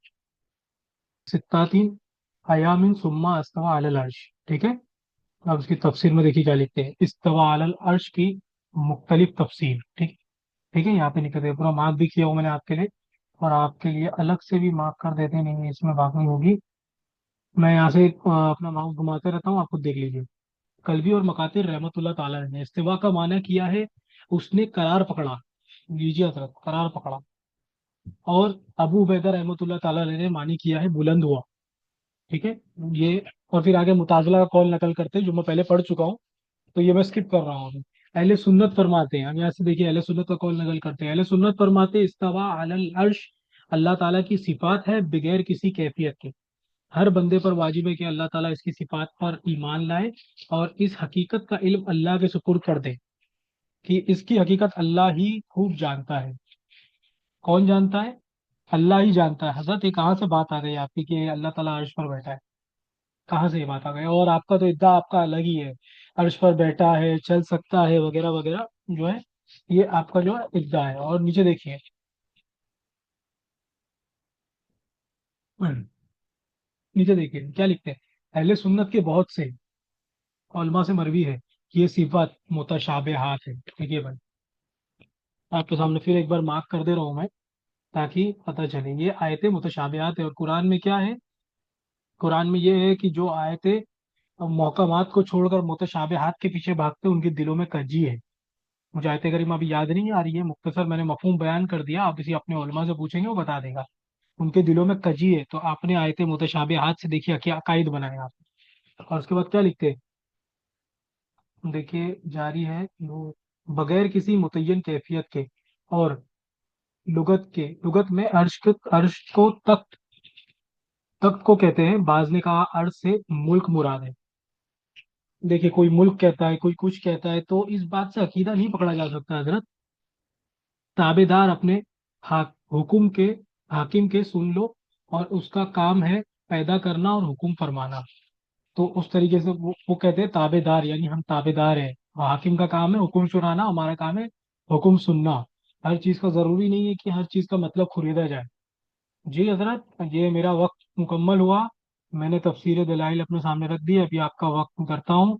सित्तातीन अयामिन सुम्मा अस्तवा अलल अर्श। ठीक है, अब इसकी तफसीर में देखिए क्या लिखते हैं, इस्तवा अलल अर्श की मुख्तलिफ तफसीर। ठीक, ठीक है, यहाँ पे लिखते हैं, पूरा मार्क भी किया हुआ मैंने आपके लिए, और आपके लिए अलग से भी मार्क कर देते, नहीं इसमें बाकी होगी। मैं यहाँ से अपना माउस घुमाते रहता हूँ, आप खुद देख लीजिए। कल्बी और मकातिर रहमतुल्लाह ताला ने इस्तिवा का माना किया है, उसने करार पकड़ा। लीजिए हजरत, करार पकड़ा। और अबू उबैदा रहमतुल्लाह ताला ने मानी किया है बुलंद हुआ। ठीक है, ये, और फिर आगे मुताजला का कौल नकल करते हैं जो मैं पहले पढ़ चुका हूँ, तो ये मैं स्किप कर रहा हूँ। अहले सुन्नत फरमाते हैं, हम यहाँ से देखिए अहले सुन्नत का कौल नकल करते हैं। अहले सुन्नत फरमाते हैं, इस्तवा अलल अर्श अल्लाह ताला की सिफात है बगैर किसी कैफियत के। हर बंदे पर वाजिब है कि अल्लाह ताला इसकी सिफात पर ईमान लाए, और इस हकीकत का इल्म अल्लाह के सुपुर्द कर दे, कि इसकी हकीकत अल्लाह ही खूब जानता है। कौन जानता है? अल्लाह ही जानता है। हजरत ये कहाँ से बात आ गई आपकी कि अल्लाह ताला अर्श पर बैठा है? कहाँ से ये बात आ गई? और आपका तो इद्दा आपका अलग ही है, अर्श पर बैठा है, चल सकता है, वगैरह वगैरह जो है, ये आपका जो है इद्दा है। और नीचे देखिए, नीचे देखिए क्या लिखते हैं, अहले सुन्नत के बहुत से उलमा से मरवी है कि ये सिफत मुतशाबिहात है। ठीक है भाई, आपके सामने फिर एक बार मार्क कर दे रहा हूँ मैं, ताकि पता चले। ये आयतें मुतशाबिहात है, और कुरान में क्या है, कुरान में ये है कि जो आयतें महकमात को छोड़कर मुतशाबिहात के पीछे भागते हैं, उनके दिलों में कज्जी है। मुझे आयत करीमा अभी याद नहीं आ रही है, मुख्तसर मैंने मफहूम बयान कर दिया, आप किसी अपने उलमा से पूछेंगे वो बता देगा। उनके दिलों में कजी है, तो आपने आयत मुतशाबिहात से देखिए क्या अकायद बनाए आप। और उसके बाद क्या लिखते हैं, देखिए जारी है वो, बगैर किसी मुतय्यन कैफियत के, और लुगत में अर्श को तख्त, तख्त को कहते हैं। बाज ने कहा अर्श से मुल्क मुराद है। देखिए कोई मुल्क कहता है, कोई कुछ कहता है, तो इस बात से अकीदा नहीं पकड़ा जा सकता हजरत। ताबेदार अपने हुकुम के, हाकिम के सुन लो, और उसका काम है पैदा करना और हुकुम फरमाना। तो उस तरीके से वो कहते हैं ताबेदार, यानी हम ताबेदार हैं, हाकिम का काम है हुकुम सुनाना, हमारा काम है हुकुम सुनना। हर चीज का जरूरी नहीं है कि हर चीज का मतलब खरीदा जाए। जी हजरत, ये मेरा वक्त मुकम्मल हुआ, मैंने तफसीर दलाइल अपने सामने रख दी। अभी आपका वक्त करता हूँ,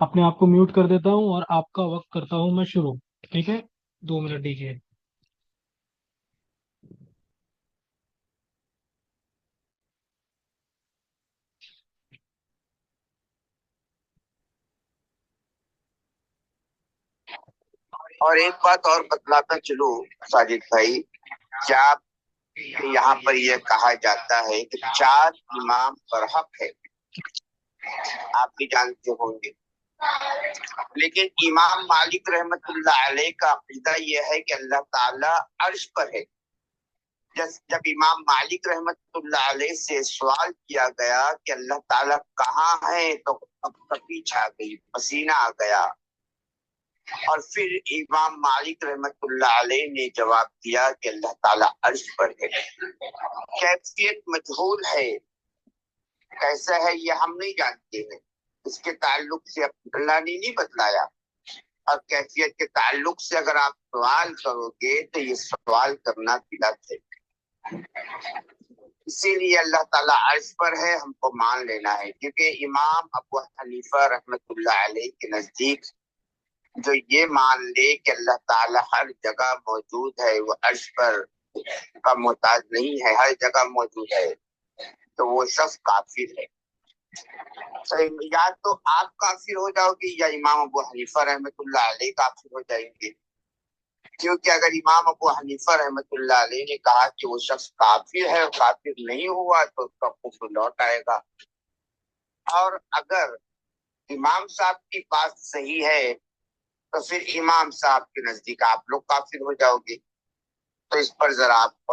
अपने आप को म्यूट कर देता हूँ, और आपका वक्त करता हूँ मैं शुरू। ठीक है, 2 मिनट दीजिए। اور ایک بات اور بتلاتا چلو ساجد بھائی، کیا یہاں پر یہ کہا جاتا ہے کہ 4 امام برحق ہے، آپ بھی جانتے ہوں گے، لیکن امام مالک رحمت اللہ علیہ کا عقیدہ یہ ہے کہ اللہ تعالیٰ عرش پر ہے۔ جب امام مالک رحمت اللہ علیہ سے سوال کیا گیا کہ اللہ تعالیٰ کہاں ہے، تو کپی چھا گئی، پسینہ آ گیا، اور پھر امام مالک رحمت اللہ علیہ نے جواب دیا کہ اللہ تعالیٰ عرش پر ہے۔ کیفیت مجہول ہے، کیسا ہے یہ ہم نہیں جانتے ہیں، اس کے تعلق سے اللہ نے نہیں بتلایا، اور کیفیت کے تعلق سے اگر آپ سوال کرو گے تو یہ سوال کرنا غلط ہے۔ اسی لیے اللہ تعالیٰ عرش پر ہے، ہم کو مان لینا ہے، کیونکہ امام ابو حنیفہ رحمت اللہ علیہ کے نزدیک جو یہ مان لے کہ اللہ تعالیٰ ہر جگہ موجود ہے، وہ عرش پر کا محتاج نہیں ہے، ہر جگہ موجود ہے، تو وہ شخص کافر ہے۔ یا تو آپ کافر ہو جاؤ گے یا امام ابو حنیفہ رحمت اللہ علیہ کافر ہو جائیں گے، کیونکہ اگر امام ابو حنیفہ رحمت اللہ علیہ نے کہا کہ وہ شخص کافر ہے اور کافر نہیں ہوا تو اس کا کفر لوٹ آئے گا، اور اگر امام صاحب کی بات صحیح ہے تو پھر امام صاحب کے نزدیک آپ لوگ کافر ہو جاؤ گے۔ تو اس پر ذرا آپ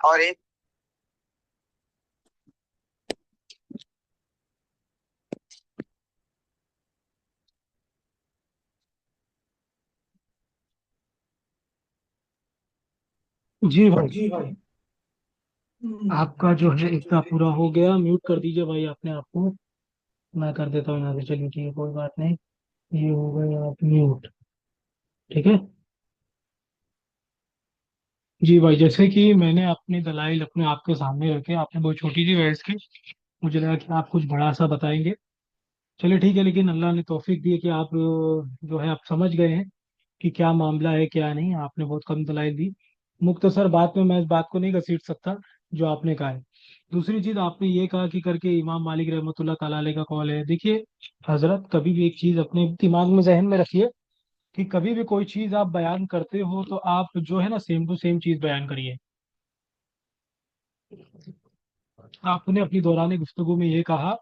اور ایک جی بھائی، جی بھائی، آپ کا جو ہے اتنا پورا ہو گیا، میوٹ کر دیجیے بھائی اپنے آپ کو، میں کر دیتا ہوں یہاں سے، چلیے ٹھیک ہے، کوئی بات نہیں، یہ ہو گیا آپ میوٹ، ٹھیک ہے۔ جی بھائی، جیسے کہ میں نے اپنی دلائل اپنے آپ کے سامنے رکھے، آپ نے بہت چھوٹی سی بحث کی، مجھے لگا کہ آپ کچھ بڑا سا بتائیں گے، چلیے ٹھیک ہے، لیکن اللہ نے توفیق دی کہ آپ جو ہے آپ سمجھ گئے ہیں کہ کیا معاملہ ہے کیا نہیں، آپ نے بہت کم دلائل دی، مختصر بات میں اس بات کو نہیں گھسیٹ سکتا جو آپ نے کہا ہے۔ دوسری چیز آپ نے یہ کہا کہ کر کے امام مالک رحمۃ اللہ تعالی علیہ کا قول ہے، دیکھیے حضرت، کبھی بھی ایک چیز اپنے دماغ میں ذہن میں رکھیے کہ کبھی بھی کوئی چیز آپ بیان کرتے ہو تو آپ جو ہے نا سیم ٹو سیم چیز بیان کریے۔ آپ نے اپنی دوران گفتگو میں یہ کہا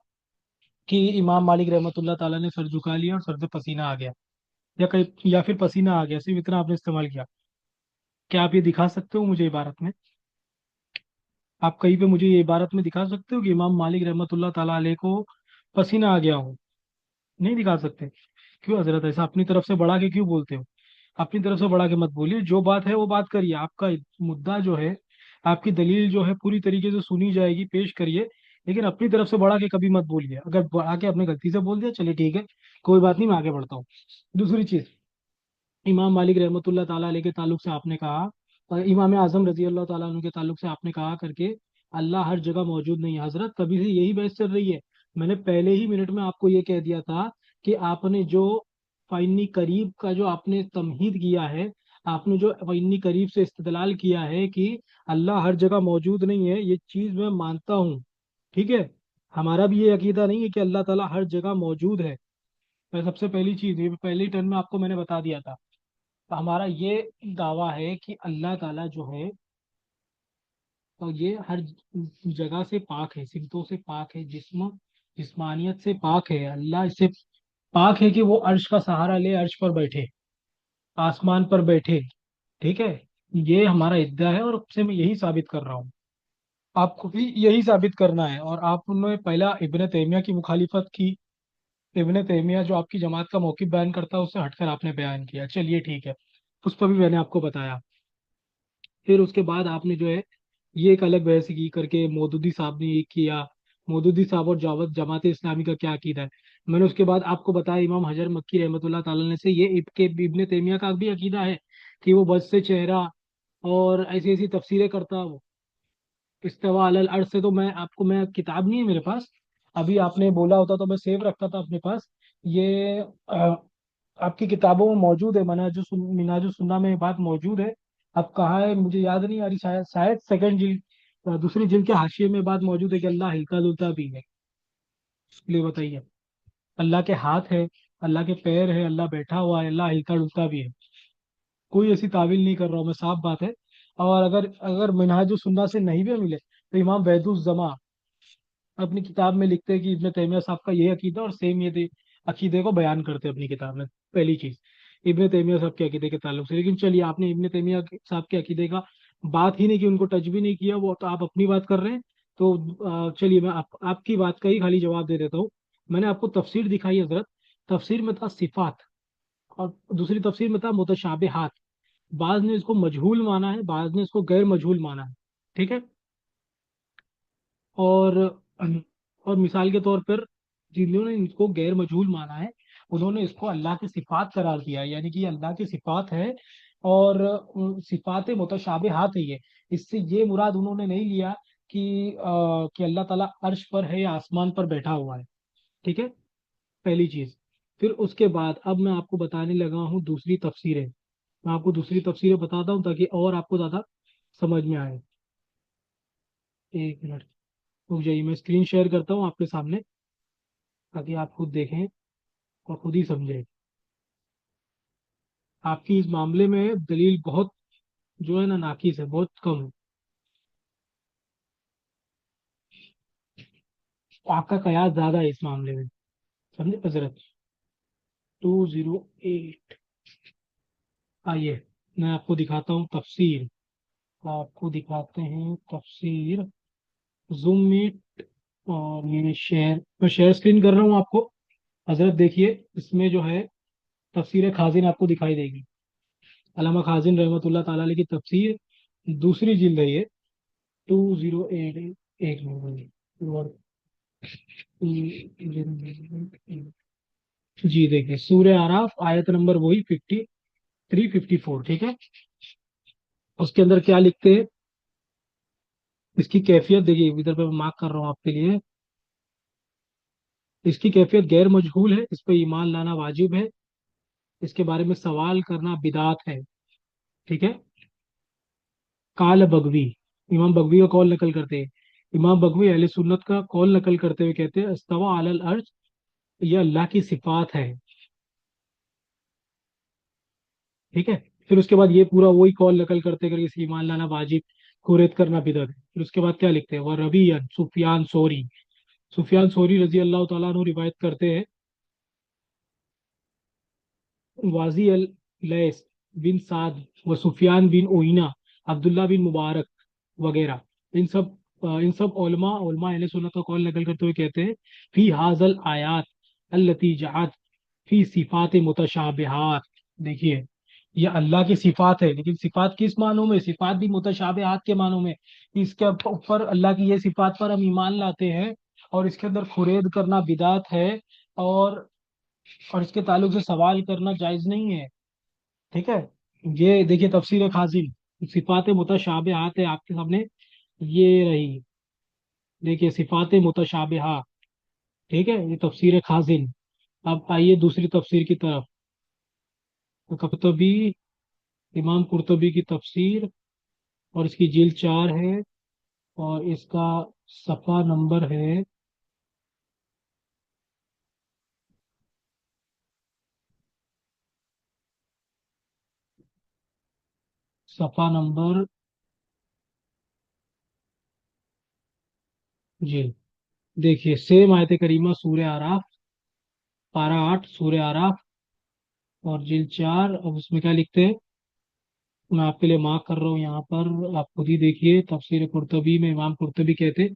کہ امام مالک رحمۃ اللہ تعالیٰ نے سر جھکا لیا اور سر سے پسینہ آ گیا، یا پھر پسینہ آ گیا، صرف اتنا آپ نے استعمال کیا، کیا آپ یہ دکھا سکتے ہو مجھے عبارت میں؟ آپ کہیں پہ مجھے یہ عبارت میں دکھا سکتے ہو کہ امام مالک رحمۃ اللہ تعالیٰ علیہ کو پسینہ آ گیا ہو؟ نہیں دکھا سکتے۔ کیوں حضرت ایسا اپنی طرف سے بڑھا کے کیوں بولتے ہو؟ اپنی طرف سے بڑھا کے مت بولیے، جو بات ہے وہ بات کریے، آپ کا مدعا جو ہے، آپ کی دلیل جو ہے پوری طریقے سے سنی جائے گی، پیش کریے، لیکن اپنی طرف سے بڑھا کے کبھی مت بولیے، اگر آ کے اپنے غلطی سے بول دیا چلیے ٹھیک ہے، کوئی بات نہیں، میں آگے بڑھتا ہوں۔ دوسری چیز، امام مالک رحمۃ اللہ تعالیٰ علیہ کے تعلق سے آپ نے کہا، اور امام اعظم رضی اللہ تعالیٰ عنہ کے تعلق سے آپ نے کہا کر کے اللہ ہر جگہ موجود نہیں ہے، حضرت کبھی سے یہی بحث چل رہی ہے، میں نے پہلے ہی منٹ میں آپ کو یہ کہہ دیا تھا کہ آپ نے جو فینی قریب کا جو آپ نے تمہید کیا ہے، آپ نے جو فینی قریب سے استدلال کیا ہے کہ اللہ ہر جگہ موجود نہیں ہے، یہ چیز میں مانتا ہوں، ٹھیک ہے، ہمارا بھی یہ عقیدہ نہیں ہے کہ اللہ تعالیٰ ہر جگہ موجود ہے، میں سب سے پہلی چیز یہ پہلی ٹرن میں آپ کو میں نے بتا دیا تھا، تو ہمارا یہ دعویٰ ہے کہ اللہ تعالیٰ جو ہے تو یہ ہر جگہ سے پاک ہے، صفتوں سے پاک ہے، جسمانیت سے پاک ہے، اللہ اس سے پاک ہے کہ وہ عرش کا سہارا لے، عرش پر بیٹھے، آسمان پر بیٹھے، ٹھیک ہے، یہ ہمارا ادعا ہے اور اب سے میں یہی ثابت کر رہا ہوں، آپ کو بھی یہی ثابت کرنا ہے، اور آپ نے پہلا ابن تیمیہ کی مخالفت کی، ابن تیمیہ جو آپ کی جماعت کا موقف بیان کرتا ہے اس سے ہٹ کر آپ نے بیان کیا، چلیے ٹھیک ہے، اس پر بھی میں نے آپ کو بتایا، پھر اس کے بعد آپ نے جو ہے یہ ایک الگ بحث کی کر کے مودودی صاحب نے یہ کیا، مودودی صاحب اور جماعت اسلامی کا کیا عقیدہ ہے، میں نے اس کے بعد آپ کو بتایا امام حجر مکی رحمۃ اللہ تعالی نے سے یہ ابن تیمیہ کا بھی عقیدہ ہے کہ وہ بس سے چہرہ اور ایسی ایسی تفسیریں کرتا وہ استوا علی الارض سے، تو میں آپ کو، میں کتاب نہیں ہے میرے پاس، ابھی آپ نے بولا ہوتا تو میں سیو رکھتا تھا اپنے پاس، یہ آپ کی کتابوں میں موجود ہے، مناج السنہ میں یہ بات موجود ہے، اب کہاں ہے مجھے یاد نہیں آ رہی، شاید سیکنڈ جلد، دوسری جلد کے حاشیے میں بات موجود ہے کہ اللہ ہلکا دلتا بھی ہے، اس لیے بتائیے اللہ کے ہاتھ ہے، اللہ کے پیر ہے، اللہ بیٹھا ہوا ہے، اللہ ہلتا ڈلتا بھی ہے. کوئی ایسی تعویل نہیں کر رہا ہوں میں، صاف بات ہے. اور اگر اگر منہاج السنہ سے نہیں بھی ملے تو امام وحید الزما اپنی کتاب میں لکھتے ہیں کہ ابن تیمیہ صاحب کا یہ عقیدہ، اور سیم یہ عقیدے کو بیان کرتے ہیں اپنی کتاب میں. پہلی چیز ابن تیمیہ صاحب کے عقیدے کے تعلق سے. لیکن چلیے، آپ نے ابن تیمیہ صاحب کے عقیدے کا بات ہی نہیں کی، ان کو ٹچ بھی نہیں کیا، وہ تو آپ اپنی بات کر رہے ہیں. تو چلیے میں آپ کی بات کا ہی خالی جواب دے دیتا ہوں. میں نے آپ کو تفسیر دکھائی حضرت. تفسیر میں تھا صفات، اور دوسری تفسیر میں تھا متشابہات. بعض نے اس کو مجہول مانا ہے، بعض نے اس کو غیر مجہول مانا ہے. ٹھیک ہے. اور اور مثال کے طور پر جنہوں نے ان کو غیر مجہول مانا ہے، انہوں نے اس کو اللہ کی صفات قرار دیا ہے، یعنی کہ یہ اللہ کی صفات ہے. اور صفات متشابہات ہے یہ. اس سے یہ مراد انہوں نے نہیں لیا کہ اللہ تعالیٰ عرش پر ہے یا آسمان پر بیٹھا ہوا ہے. ٹھیک ہے. پہلی چیز. پھر اس کے بعد اب میں آپ کو بتانے لگا ہوں دوسری تفسیریں. میں آپ کو دوسری تفسیریں بتاتا ہوں تاکہ اور آپ کو زیادہ سمجھ میں آئے. ایک منٹ رک جائیے، میں اسکرین شیئر کرتا ہوں آپ کے سامنے تاکہ آپ خود دیکھیں اور خود ہی سمجھیں. آپ کی اس معاملے میں دلیل بہت جو ہے نا ناقص ہے، بہت کم ہے. آپ کا قیاس زیادہ ہے اس معاملے میں. سمجھے حضرت؟ 208. آئیے میں آپ کو دکھاتا ہوں تفسیر. آپ کو دکھاتے ہیں تفسیر. Zoom meet. اور یہ شیئر، میں شیئر اسکرین کر رہا ہوں آپ کو. حضرت دیکھیے، اس میں جو ہے تفسیر خازن آپ کو دکھائی دے گی. علامہ خازن رحمۃ اللہ تعالی علیہ کی تفسیر، دوسری جلد ہے یہ. 208. ایک منٹ. جی دیکھیے، سورہ آراف آیت نمبر وہی 53 54. ٹھیک ہے. اس کے اندر کیا لکھتے ہیں، اس کی کیفیت دیکھیے، ادھر پہ میں مارک کر رہا ہوں آپ کے لیے. اس کی کیفیت غیر مجہول ہے، اس پہ ایمان لانا واجب ہے، اس کے بارے میں سوال کرنا بدعت ہے. ٹھیک ہے. کال بغوی، امام بغوی کا قول نقل کرتے ہیں. امام بغوی اہل سنت کا قول نقل کرتے ہوئے کہتے ہیں استوا علی العرش، یہ اللہ کی صفات ہے. ٹھیک ہے. پھر اس کے بعد یہ پورا وہی قول نقل کرتے کر اس ایمان لانا واجب، کوریت کرنا بدعت ہے. پھر اس کے بعد کیا لکھتے ہیں، وہ ربی سفیان سوری. سفیان سوری رضی اللہ تعالیٰ عنہ روایت کرتے ہیں واضی اللیث بن سعد و سفیان بن اوئینہ، عبداللہ بن مبارک وغیرہ، ان سب علماء اہل سنت کا قول نقل کرتے ہوئے کہتے ہیں فی حاضل آیات التی جعت فی صفات متشابہات. دیکھیے، یہ اللہ کی صفات ہے، لیکن صفات کس معنوں میں؟ صفات بھی متشابہات کے معنوں میں. اس کے اوپر اللہ کی یہ صفات پر ہم ایمان لاتے ہیں، اور اس کے اندر خرید کرنا بدعت ہے، اور اور اس کے تعلق سے سوال کرنا جائز نہیں ہے. ٹھیک ہے. یہ دیکھیے تفسیر خازن، صفات متشابہات ہے آپ کے سامنے، یہ رہی. دیکھیے صفات متشابہہ. ٹھیک ہے، یہ تفسیر خازن. اب آئیے دوسری تفسیر کی طرف. قرطبی، امام قرطبی کی تفسیر، اور اس کی جلد 4 ہے، اور اس کا صفحہ نمبر ہے، صفحہ نمبر، جی دیکھیے سیم آیت کریمہ سورہ آراف، پارہ 8 سورہ آراف، اور جلد 4. اب اس میں کیا لکھتے ہیں، میں آپ کے لیے مارک کر رہا ہوں یہاں پر، آپ خود ہی دیکھیے. تفسیر قرطبی میں امام قرطبی کہتے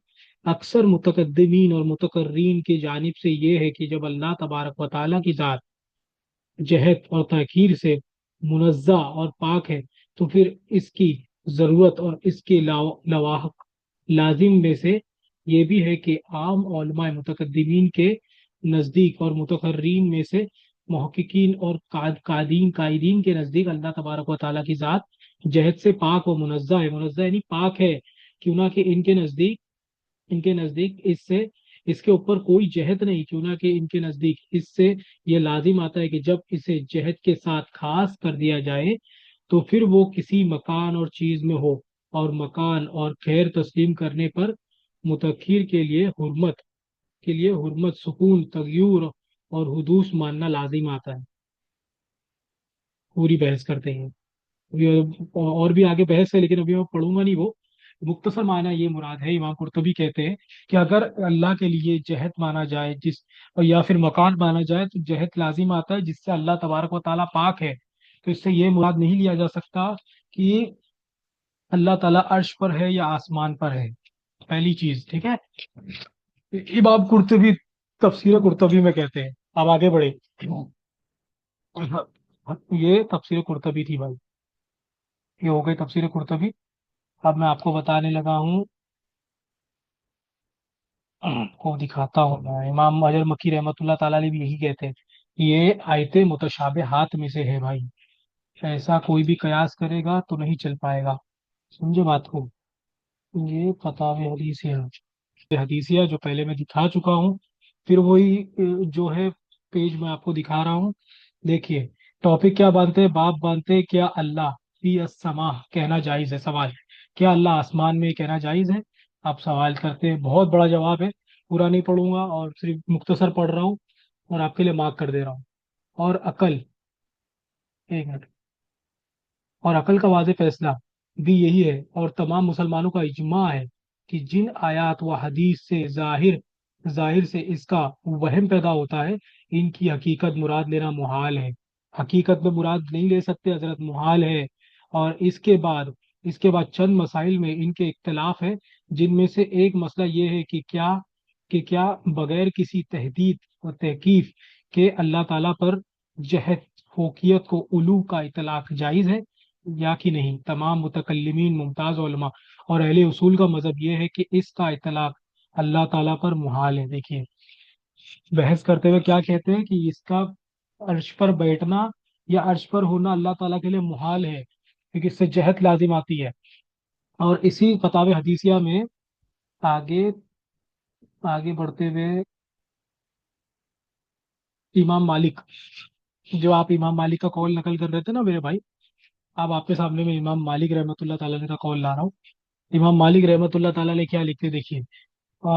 اکثر متقدمین اور متقررین کی جانب سے یہ ہے کہ جب اللہ تبارک و تعالیٰ کی ذات جہت اور تاخیر سے منزہ اور پاک ہے، تو پھر اس کی ضرورت اور اس کے لواحق لازم میں سے یہ بھی ہے کہ عام علماء متقدمین کے نزدیک اور متقررین میں سے محققین اور قائدین کے نزدیک اللہ تبارک و تعالیٰ کی ذات جہت سے پاک و منزہ ہے. منزہ یعنی پاک ہے، کیوں نہ کہ ان کے نزدیک اس کے اوپر کوئی جہت نہیں، کیوں نہ کہ ان کے نزدیک اس سے یہ لازم آتا ہے کہ جب اسے جہت کے ساتھ خاص کر دیا جائے تو پھر وہ کسی مکان اور چیز میں ہو، اور مکان اور خیر تسلیم کرنے پر متکر کے لیے حرمت سکون تغیر और हुदूस मानना लाजिम आता है। पूरी बहस करते हैं। और भी आगे बहस है, लेकिन अभी मैं पढ़ूंगा नहीं वो। मुख्तसर माना ये मुराद है, इमाम कुर्तुबी कहते हैं कि अगर अल्लाह के लिए जहत माना जाए जिस, और या फिर मकान माना जाए, तो जहत लाजिम आता है जिससे अल्लाह तबारक व ताला पाक है। तो इससे ये मुराद नहीं लिया जा सकता कि अल्लाह ताला अर्श पर है या आसमान पर है। पहली चीज, ठीक है। इमाम कुर्तुबी तफसीर कुर्तुबी में कहते हैं। अब आगे बढ़े। ये तफसीर कुर्तुबी थी भाई। ये हो गई तफसीर कुर्तुबी। अब मैं आपको बताने लगा हूँ, को दिखाता हूँ मैं। इमाम अजर मक्की रहमतुल्लाह ताला ने भी यही कहते हैं कि ये आयते मुतशाबे हाथ में से है भाई। ऐसा कोई भी कयास करेगा तो नहीं चल पाएगा। समझे बात को। ये फतावे हदीसिया, ये हदीसिया जो पहले मैं दिखा चुका हूँ। फिर वही जो है पेज मैं आपको दिखा रहा हूँ। देखिए, टॉपिक क्या बांधते हैं, बाप बांधते हैं, क्या अल्लाह फी अस्समा कहना जायज है। सवाल, क्या अल्लाह आसमान में कहना जायज है। आप सवाल करते हैं, बहुत बड़ा जवाब है। पूरा नहीं पढ़ूंगा और सिर्फ मुख्तसर पढ़ रहा हूँ और आपके लिए मार्क कर दे रहा हूँ। और अकल, एक मिनट। और अकल का वाज़ेह फैसला भी यही है, और तमाम मुसलमानों का इजमा है कि जिन आयात व हदीस से जाहिर जाहिर से इसका वहम पैदा होता है, इनकी हकीकत मुराद लेना मुहाल है। हकीकत में मुराद नहीं ले सकते हजरत, मुहाल है। और इसके बाद चंद मसाइल में इनके इख्तलाफ है, जिनमें से एक मसला ये है कि क्या बगैर किसी तहदीद और तहकीफ के अल्लाह ताला पर जहद फोकियत को उलू का इतलाक जायज़ है या कि नहीं। तमाम मुतकल्लिमीन मुमताज उलमा और अहले उसूल का मजहब यह है कि इसका इतलाक अल्लाह ताला पर मुहाल है। देखिए, बहस करते हुए क्या कहते हैं कि इसका अर्श पर बैठना या अर्श पर होना अल्लाह ताला के लिए मुहाल है, क्योंकि इससे जहत लाजिम आती है। और इसी फतावे हदीसिया में आगे आगे बढ़ते हुए इमाम मालिक, जो आप इमाम मालिक का कौल नकल कर रहे थे ना मेरे भाई, अब आपके सामने मैं इमाम मालिक रहमतुल्लाह ताला का कौल ला रहा हूँ। इमाम मालिक रहमतुल्लाह ताला ने क्या लिखते देखिए।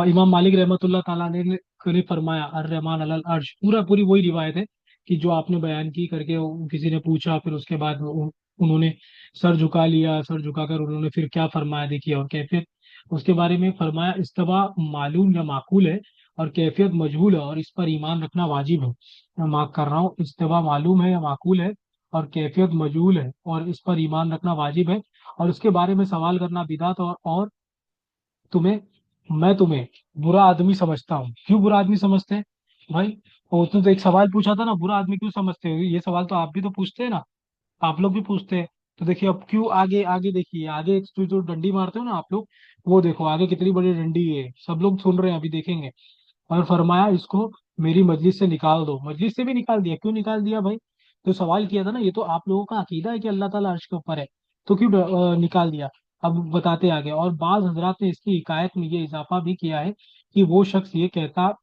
इमाम मालिक रहमतुल्लाह ताला ने फरमाया, अर रहमान अलल अर्श, पूरा पूरी वही रिवायत है कि जो आपने बयान की करके किसी ने पूछा, फिर उसके बाद उन्होंने सर झुका लिया, सर झुकाकर उन्होंने फिर क्या फरमाया देखिए। और कैफियत उसके बारे में फरमाया, इस्तवा मालूम या माकूल है, और कैफियत मजहूल है, और इस पर ईमान रखना वाजिब है। मैं मार्क कर रहा हूँ, इस्तवा मालूम है या माकूल है, और कैफियत मजहूल है, और इस पर ईमान रखना वाजिब है। और उसके बारे में सवाल करना बिदात, और तुम्हें मैं तुम्हें बुरा आदमी समझता हूँ। क्यों बुरा आदमी समझते हैं भाई। और उसने तो एक सवाल पूछा था ना, बुरा आदमी क्यों समझते हो, ये सवाल तो आप भी तो पूछते हैं ना, आप लोग भी पूछते हैं। तो देखिए अब क्यों, आगे आगे देखिए, आगे एक जो डंडी मारते हो ना आप लोग, वो देखो आगे कितनी बड़ी डंडी है, सब लोग सुन रहे हैं, अभी देखेंगे। और फरमाया, इसको मेरी मजलिस से निकाल दो। मजलिस से भी निकाल दिया, क्यों निकाल दिया भाई। तो सवाल किया था ना, ये तो आप लोगों का अकीदा है कि अल्लाह ताला अर्श के ऊपर है, तो क्यों निकाल दिया। अब बताते आगे, और बाज हजरात ने इसकी हिकायत में ये इजाफा भी किया है कि वो शख्स ये कहता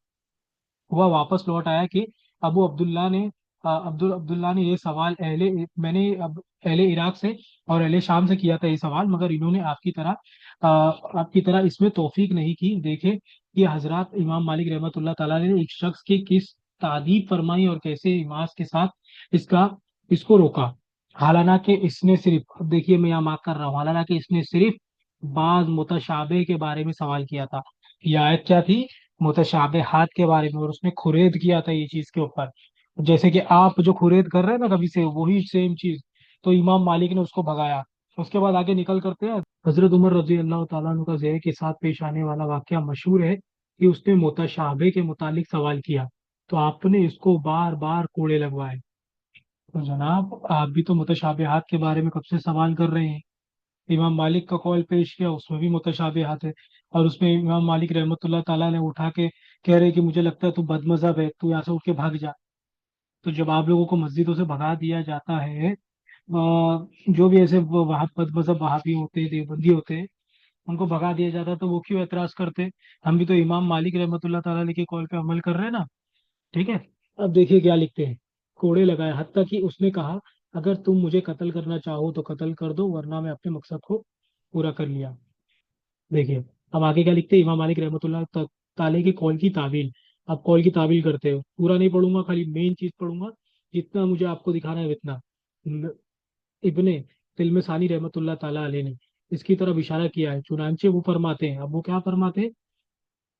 हुआ वापस लौट आया कि अबू अब्दुल्ला ने अब्दुल्ला ने ये सवाल मैंने अब अहले इराक से और अहले शाम से किया था ये सवाल, मगर इन्होंने आपकी तरह इसमें तौफीक नहीं की। देखे कि हजरत इमाम मालिक रहमतुल्लाह ताला ने एक शख्स की किस तादीब फरमाई और कैसे इमास के साथ इसका इसको रोका। हालांकि इसने सिर्फ, अब देखिए मैं यहाँ मार्क कर रहा हूँ, हालांकि इसने सिर्फ बाज मुतशाबे के बारे में सवाल किया था। ये आयत क्या थी, मुतशाबेहात के बारे में, और उसने खुरेद किया था ये चीज के ऊपर। जैसे कि आप जो खुरेद कर रहे हैं ना कभी से, वही सेम चीज। तो इमाम मालिक ने उसको भगाया। उसके बाद आगे निकल करते हैं, हजरत उमर रजी अल्लाह तआला अन्हु का ज़े के साथ पेश आने वाला वाकया मशहूर है कि उसने मुतशाबे के मुतालिक सवाल किया, तो आपने इसको बार बार कोड़े लगवाए। तो जनाब आप भी तो मुतशाबेहात के बारे में कब से सवाल कर रहे हैं। इमाम मालिक का कॉल पेश किया, उसमें भी मुतशाबिहात है। और उसमें इमाम मालिक रहमतुल्लाह ताला ने उठा के कह रहे कि मुझे लगता है तू बदमजहब है, तू यहाँ से उठ के भाग जा। तो जब आप लोगों को मस्जिदों से भगा दिया जाता है, जो भी ऐसे वहाँ बदमजहब वहाबी होते हैं, देवबंदी होते हैं, उनको भगा दिया जाता है, तो वो क्यों एतराज करते हैं। हम भी तो इमाम मालिक रहमतुल्लाह ताला के कॉल पे अमल कर रहे हैं ना। ठीक है। अब देखिए क्या लिखते हैं, कोड़े लगाए, हत्ता कि उसने कहा, अगर तुम मुझे कत्ल करना चाहो तो कत्ल कर दो, वरना मैं अपने मकसद को पूरा कर लिया। देखिए अब आगे क्या लिखते हैं, इमाम मालिक रहमतुल्लाह ताले के कौल की तावील। आप कॉल की ताबील करते हो। पूरा नहीं पढ़ूंगा, खाली मेन चीज पढ़ूंगा, जितना मुझे आपको दिखाना है इतना। इब्ने तिलमिसानी रहमतुल्लाह ताला अलैह ने इसकी तरफ इशारा किया है। चुनांचे वो फरमाते हैं, अब वो क्या फरमाते हैं,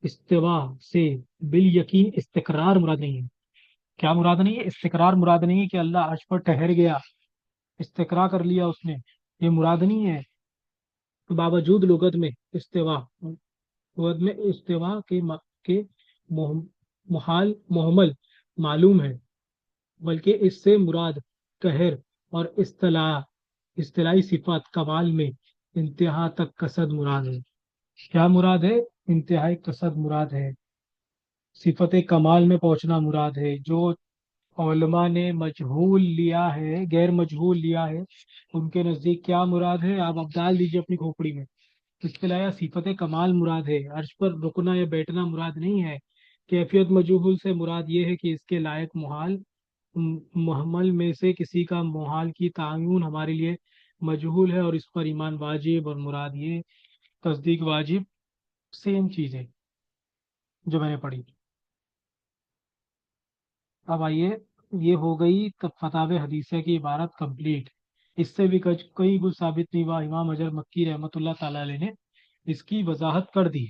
इस्तिवा से बिल यकीन इस्तिकरार मुराद नहीं है। क्या मुराद नहीं है? इस्तिकरार मुराद नहीं है कि अल्लाह अर्श पर ठहर गया, इस्तिकरा कर लिया उसने, ये मुराद नहीं है। बावजूद लुगत में इस्तिवा, लुगत में इस्तिवा के मोह- मुहाल मोहमल मालूम है, बल्कि इससे मुराद कहर और इस्तिलाई सिफात कमाल में इंतहा तक कसद मुराद है। क्या मुराद है? इंतहाई कसद मुराद है, सिफत कमाल में पहुंचना मुराद है। जो उलमा ने मजहूल लिया है, गैर मजहूल लिया है, उनके नजदीक क्या मुराद है, आप अब डाल दीजिए अपनी खोपड़ी में। इस्तिलाया सिफत कमाल मुराद है, अर्श पर रुकना या बैठना मुराद नहीं है। कैफियत मजहूल से मुराद ये है कि इसके लायक मुहाल मुहम्मल में से किसी का मुहाल की तायुन हमारे लिए मजहूल है, और इस पर ईमान वाजिब, और मुराद ये तस्दीक वाजिब, सेम चीज है जो मैंने पढ़ी। अब आइए, ये हो गई तब फतावे हदीसा की इबारत कंप्लीट। इससे भी कई कुछ साबित नहीं हुआ। इमाम अजहर मक्की रहमतुल्लाह ताला अलैह ने इसकी वजाहत कर दी।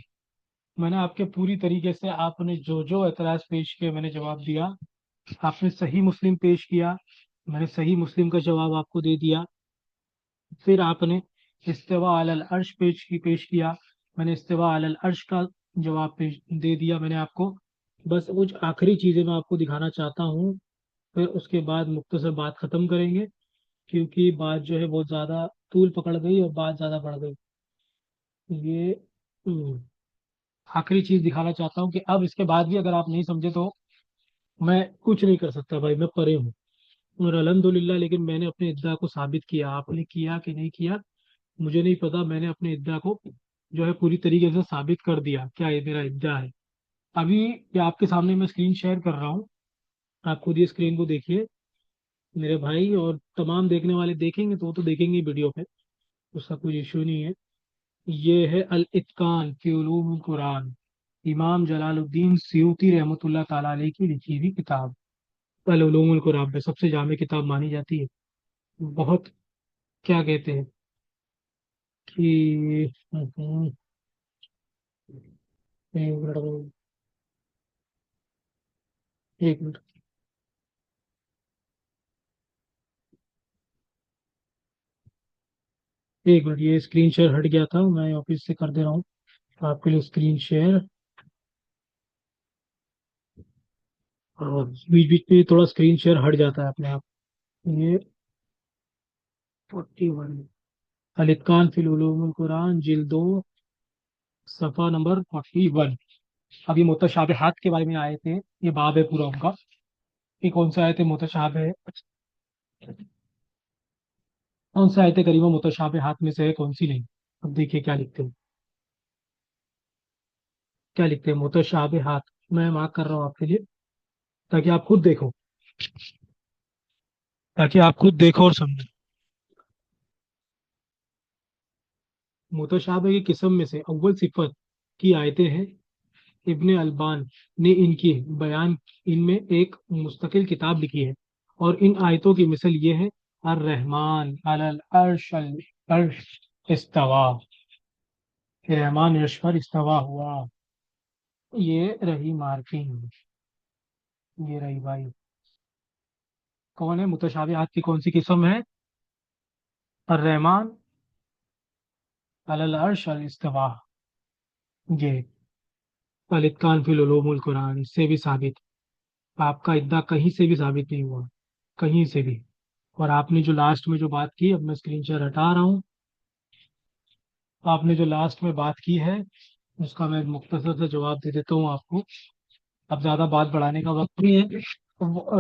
मैंने आपके पूरी तरीके से, आपने जो जो एतराज पेश किए मैंने जवाब दिया। आपने सही मुस्लिम पेश किया, मैंने सही मुस्लिम का जवाब आपको दे दिया। फिर आपने इस्तिवा अलल अर्श पेश किया, मैंने इस्तिवा अलल अर्श का जवाब पेश दे दिया मैंने आपको। बस कुछ आखिरी चीजें मैं आपको दिखाना चाहता हूँ, फिर उसके बाद मुख्तसर बात खत्म करेंगे, क्योंकि बात जो है बहुत ज्यादा तूल पकड़ गई और बात ज्यादा बढ़ गई। ये आखिरी चीज दिखाना चाहता हूँ कि अब इसके बाद भी अगर आप नहीं समझे तो मैं कुछ नहीं कर सकता भाई, मैं परे हूँ। और अल्हम्दुलिल्लाह, लेकिन मैंने अपने इद्दा को साबित किया। आपने किया कि नहीं किया मुझे नहीं पता, मैंने अपने इद्दा को जो है पूरी तरीके से साबित कर दिया, क्या ये मेरा इद्दा है। अभी ये आपके सामने मैं स्क्रीन शेयर कर रहा हूँ, आप खुद ये स्क्रीन को देखिए मेरे भाई, और तमाम देखने वाले देखेंगे तो वो तो देखेंगे ही वीडियो पे, उसका कोई इशू नहीं है। ये है अल इत्कान फी उलूमुल कुरान, इमाम जलालुद्दीन सयूती रहमतुल्लाह ताला अलैह की लिखी हुई किताब। अल उलूमुल कुरान पे सबसे जामे किताब मानी जाती है। बहुत, क्या कहते हैं कि एक मिनट, एक मिनट, एक मिनट, ये स्क्रीन शेयर हट गया था, मैं ऑफिस से कर दे रहा हूँ आपके लिए स्क्रीन शेयर। और बीच बीच में थोड़ा स्क्रीन शेयर हट जाता है अपने आप। ये 41, अल इत्कान फिल उलूमुल कुरान जिल्द 2, सफा नंबर 41। अब ये मुतशाबिहात के बारे में आए थे, ये बाब है पूरा उनका, कि कौन से आए थे मुतशाबे है, कौन से आए थे करीमा मुतशाबिहात में से है, कौन सी नहीं। अब देखिए क्या लिखते हैं, क्या लिखते हैं मुतशाबिहात। मैं मार्क कर रहा हूँ आपके लिए, ताकि आप खुद देखो, ताकि आप खुद देखो और समझो। मुतशाबे की किस्म में से अव्वल सिफत की आयतें हैं। इब्ने अलबान ने इनकी बयान, इनमें एक मुस्तकिल किताब लिखी है, और इन आयतों की मिसल ये है, अर रहमान अलल अर्श इस्तवा, कि रहमान अर्श पर इस्तवा हुआ। ये रही मार्किंग, ये रही भाई। कौन है मुतशाबिहात की कौन सी किस्म है? अर रहमान अलल अर्श अल इस्तवा, ये अल इत्कान फिल उलूमुल कुरान, इससे भी साबित, आपका इद्दा कहीं से भी साबित नहीं हुआ, कहीं से भी। और आपने जो लास्ट में जो बात की, अब मैं स्क्रीन शेयर हटा रहा हूँ, आपने जो लास्ट में बात की है उसका मैं मुख्तसर से जवाब दे देता हूँ आपको। अब ज्यादा बात बढ़ाने का वक्त नहीं है,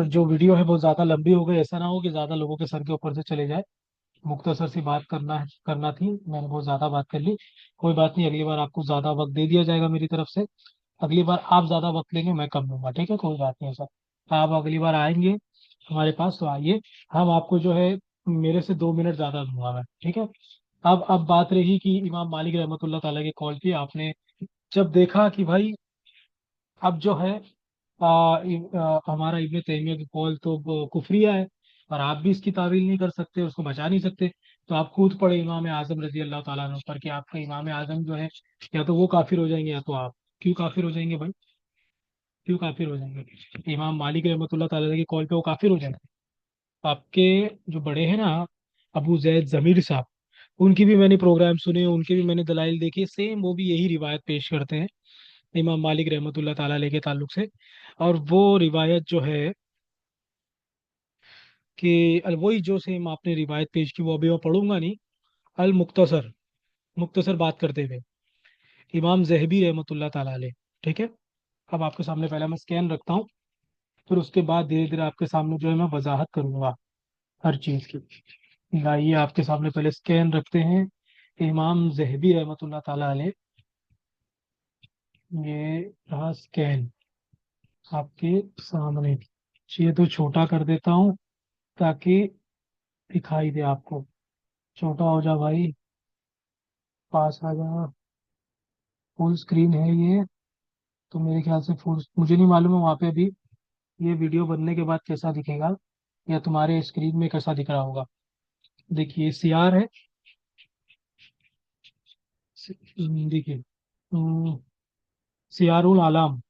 जो वीडियो है बहुत ज्यादा लंबी हो गई, ऐसा ना हो कि ज्यादा लोगों के सर के ऊपर से चले जाए। मुख्तसर सी बात करना थी, मैंने बहुत ज्यादा बात कर ली। कोई बात नहीं, अगली बार आपको ज्यादा वक्त दे दिया जाएगा मेरी तरफ से। अगली बार आप ज्यादा वक्त लेंगे, मैं कम लूंगा, ठीक है, कोई बात नहीं है सर। आप अगली बार आएंगे हमारे पास तो आइए, हम आपको जो है मेरे से 2 मिनट ज्यादा दूंगा मैं, ठीक है। अब बात रही कि इमाम मालिक रहमतुल्लाह ताला के कॉल पे आपने जब देखा कि भाई अब जो है हमारा इब्ने तैमिया की कॉल तो कुफरिया है, और आप भी इसकी तावील नहीं कर सकते, उसको बचा नहीं सकते। तो आप खुद पढ़े इमाम आजम रजी अल्लाह ताला अन्हु पर कि आपका इमाम आजम जो है, या तो वो काफिर हो जाएंगे या तो आप। क्यों काफिर हो जाएंगे भाई? क्यों काफिर हो जाएंगे? इमाम मालिक रहमतुल्लाह ताला की कॉल पे वो काफिर हो जाएंगे? आपके जो बड़े हैं ना, अबू जैद जमीर साहब, उनकी भी मैंने प्रोग्राम सुने, उनके भी मैंने दलाइल देखे, सेम वो भी यही रिवायत पेश करते हैं इमाम मालिक रहमतुल्लाह ताला अलैह के ताल्लुक से। और वो रिवायत जो है कि वही जो सेम आपने रिवायत पेश की, वो अभी मैं पढ़ूंगा नहीं। अल मुख्तसर, मुख्तसर बात करते हुए इमाम जहबी रहमतुल्लाह ताला अलैह। ठीक है। अब आपके सामने पहले मैं स्कैन रखता हूँ, फिर उसके बाद धीरे धीरे आपके सामने जो है मैं वजाहत करूंगा हर चीज़ की। लाइए आपके सामने पहले स्कैन रखते हैं, इमाम जहबी रहमतुल्लाह ताला अलैह। ये रहा स्कैन आपके सामने। ये तो छोटा कर देता हूँ ताकि दिखाई दे आपको। छोटा हो जा भाई, पास आ जा। फुल स्क्रीन है ये, तो मेरे ख्याल से फुल, मुझे नहीं मालूम है वहाँ पे अभी ये वीडियो बनने के बाद कैसा दिखेगा, या तुम्हारे स्क्रीन में कैसा दिख रहा होगा। देखिए सीआर है। देखिए, सियारुल आलाम।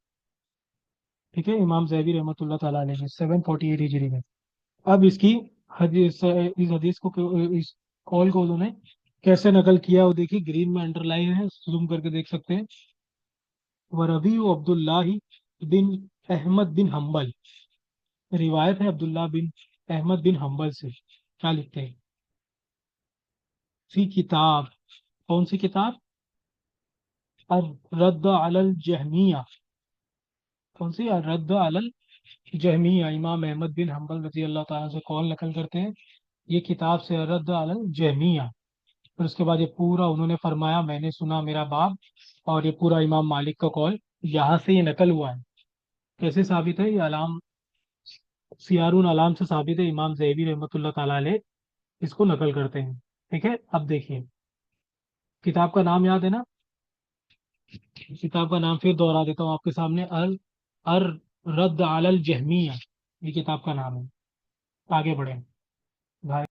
ठीक है, इमाम ज़हबी रहमतुल्लाह ताला अलैह ने 748 हिजरी में। अब इसकी हदीस, इस हदीस को, इस कॉल को उन्होंने कैसे नकल किया वो देखिए, ग्रीन में अंडरलाइन है, जूम करके देख सकते हैं। वरबी अब्दुल्लाह बिन अहमद बिन हम्बल, रिवायत है अब्दुल्ला बिन अहमद बिन हम्बल से। क्या लिखते हैं फी किताब, कौन सी किताब? रद्द अलल जहमिया। कौन सी? रद्द अलल जहमिया। इमाम अहमद बिन हम्बल रजी अल्लाह ताला से कॉल नकल करते हैं ये किताब से, रद्द अलल जहमिया। फिर उसके बाद ये पूरा उन्होंने फरमाया, मैंने सुना मेरा बाप, और ये पूरा इमाम मालिक का कॉल यहाँ से ये नकल हुआ है। कैसे साबित है ये? अलाम, सियारुन अलाम से साबित है, इमाम ज़हबी रहमतुल्लाह ताला अलैह इसको नकल करते हैं। ठीक है, अब देखिए, किताब का नाम याद है ना? किताब का नाम फिर दोहरा देता हूँ आपके सामने, अल अर रद्द अलल जहमिया, ये किताब का नाम है। आगे बढ़े भाई।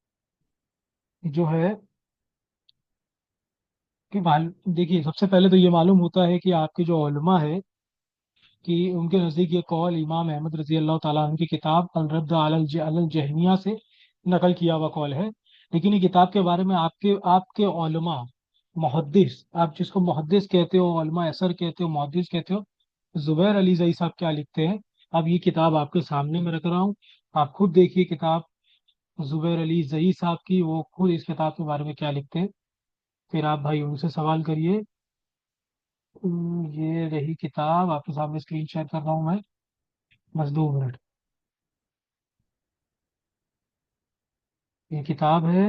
जो है कि देखिए, सबसे पहले तो ये मालूम होता है कि आपके जो उलमा है, कि उनके नज़दीक ये कौल इमाम अहमद रजी अल्लाह ताला अन्हु की किताब अल रद्द अलल जहमिया से नकल किया हुआ कौल है। लेकिन ये किताब के बारे में आपके आपके उलमा, मुहद्दिस, आप जिसको मुहद्दिस कहते हो, उलमा असर कहते हो, मुहद्दिस कहते हो, जुबैर अली जई साहब क्या लिखते हैं। अब ये किताब आपके सामने में रख रहा हूँ, आप खुद देखिए किताब जुबैर अली जई साहब की, वो खुद इस किताब के बारे में क्या लिखते हैं, फिर आप भाई उनसे सवाल करिए। ये रही किताब, आपके सामने स्क्रीन शेयर कर रहा हूँ मैं, बस 2 मिनट। ये किताब है,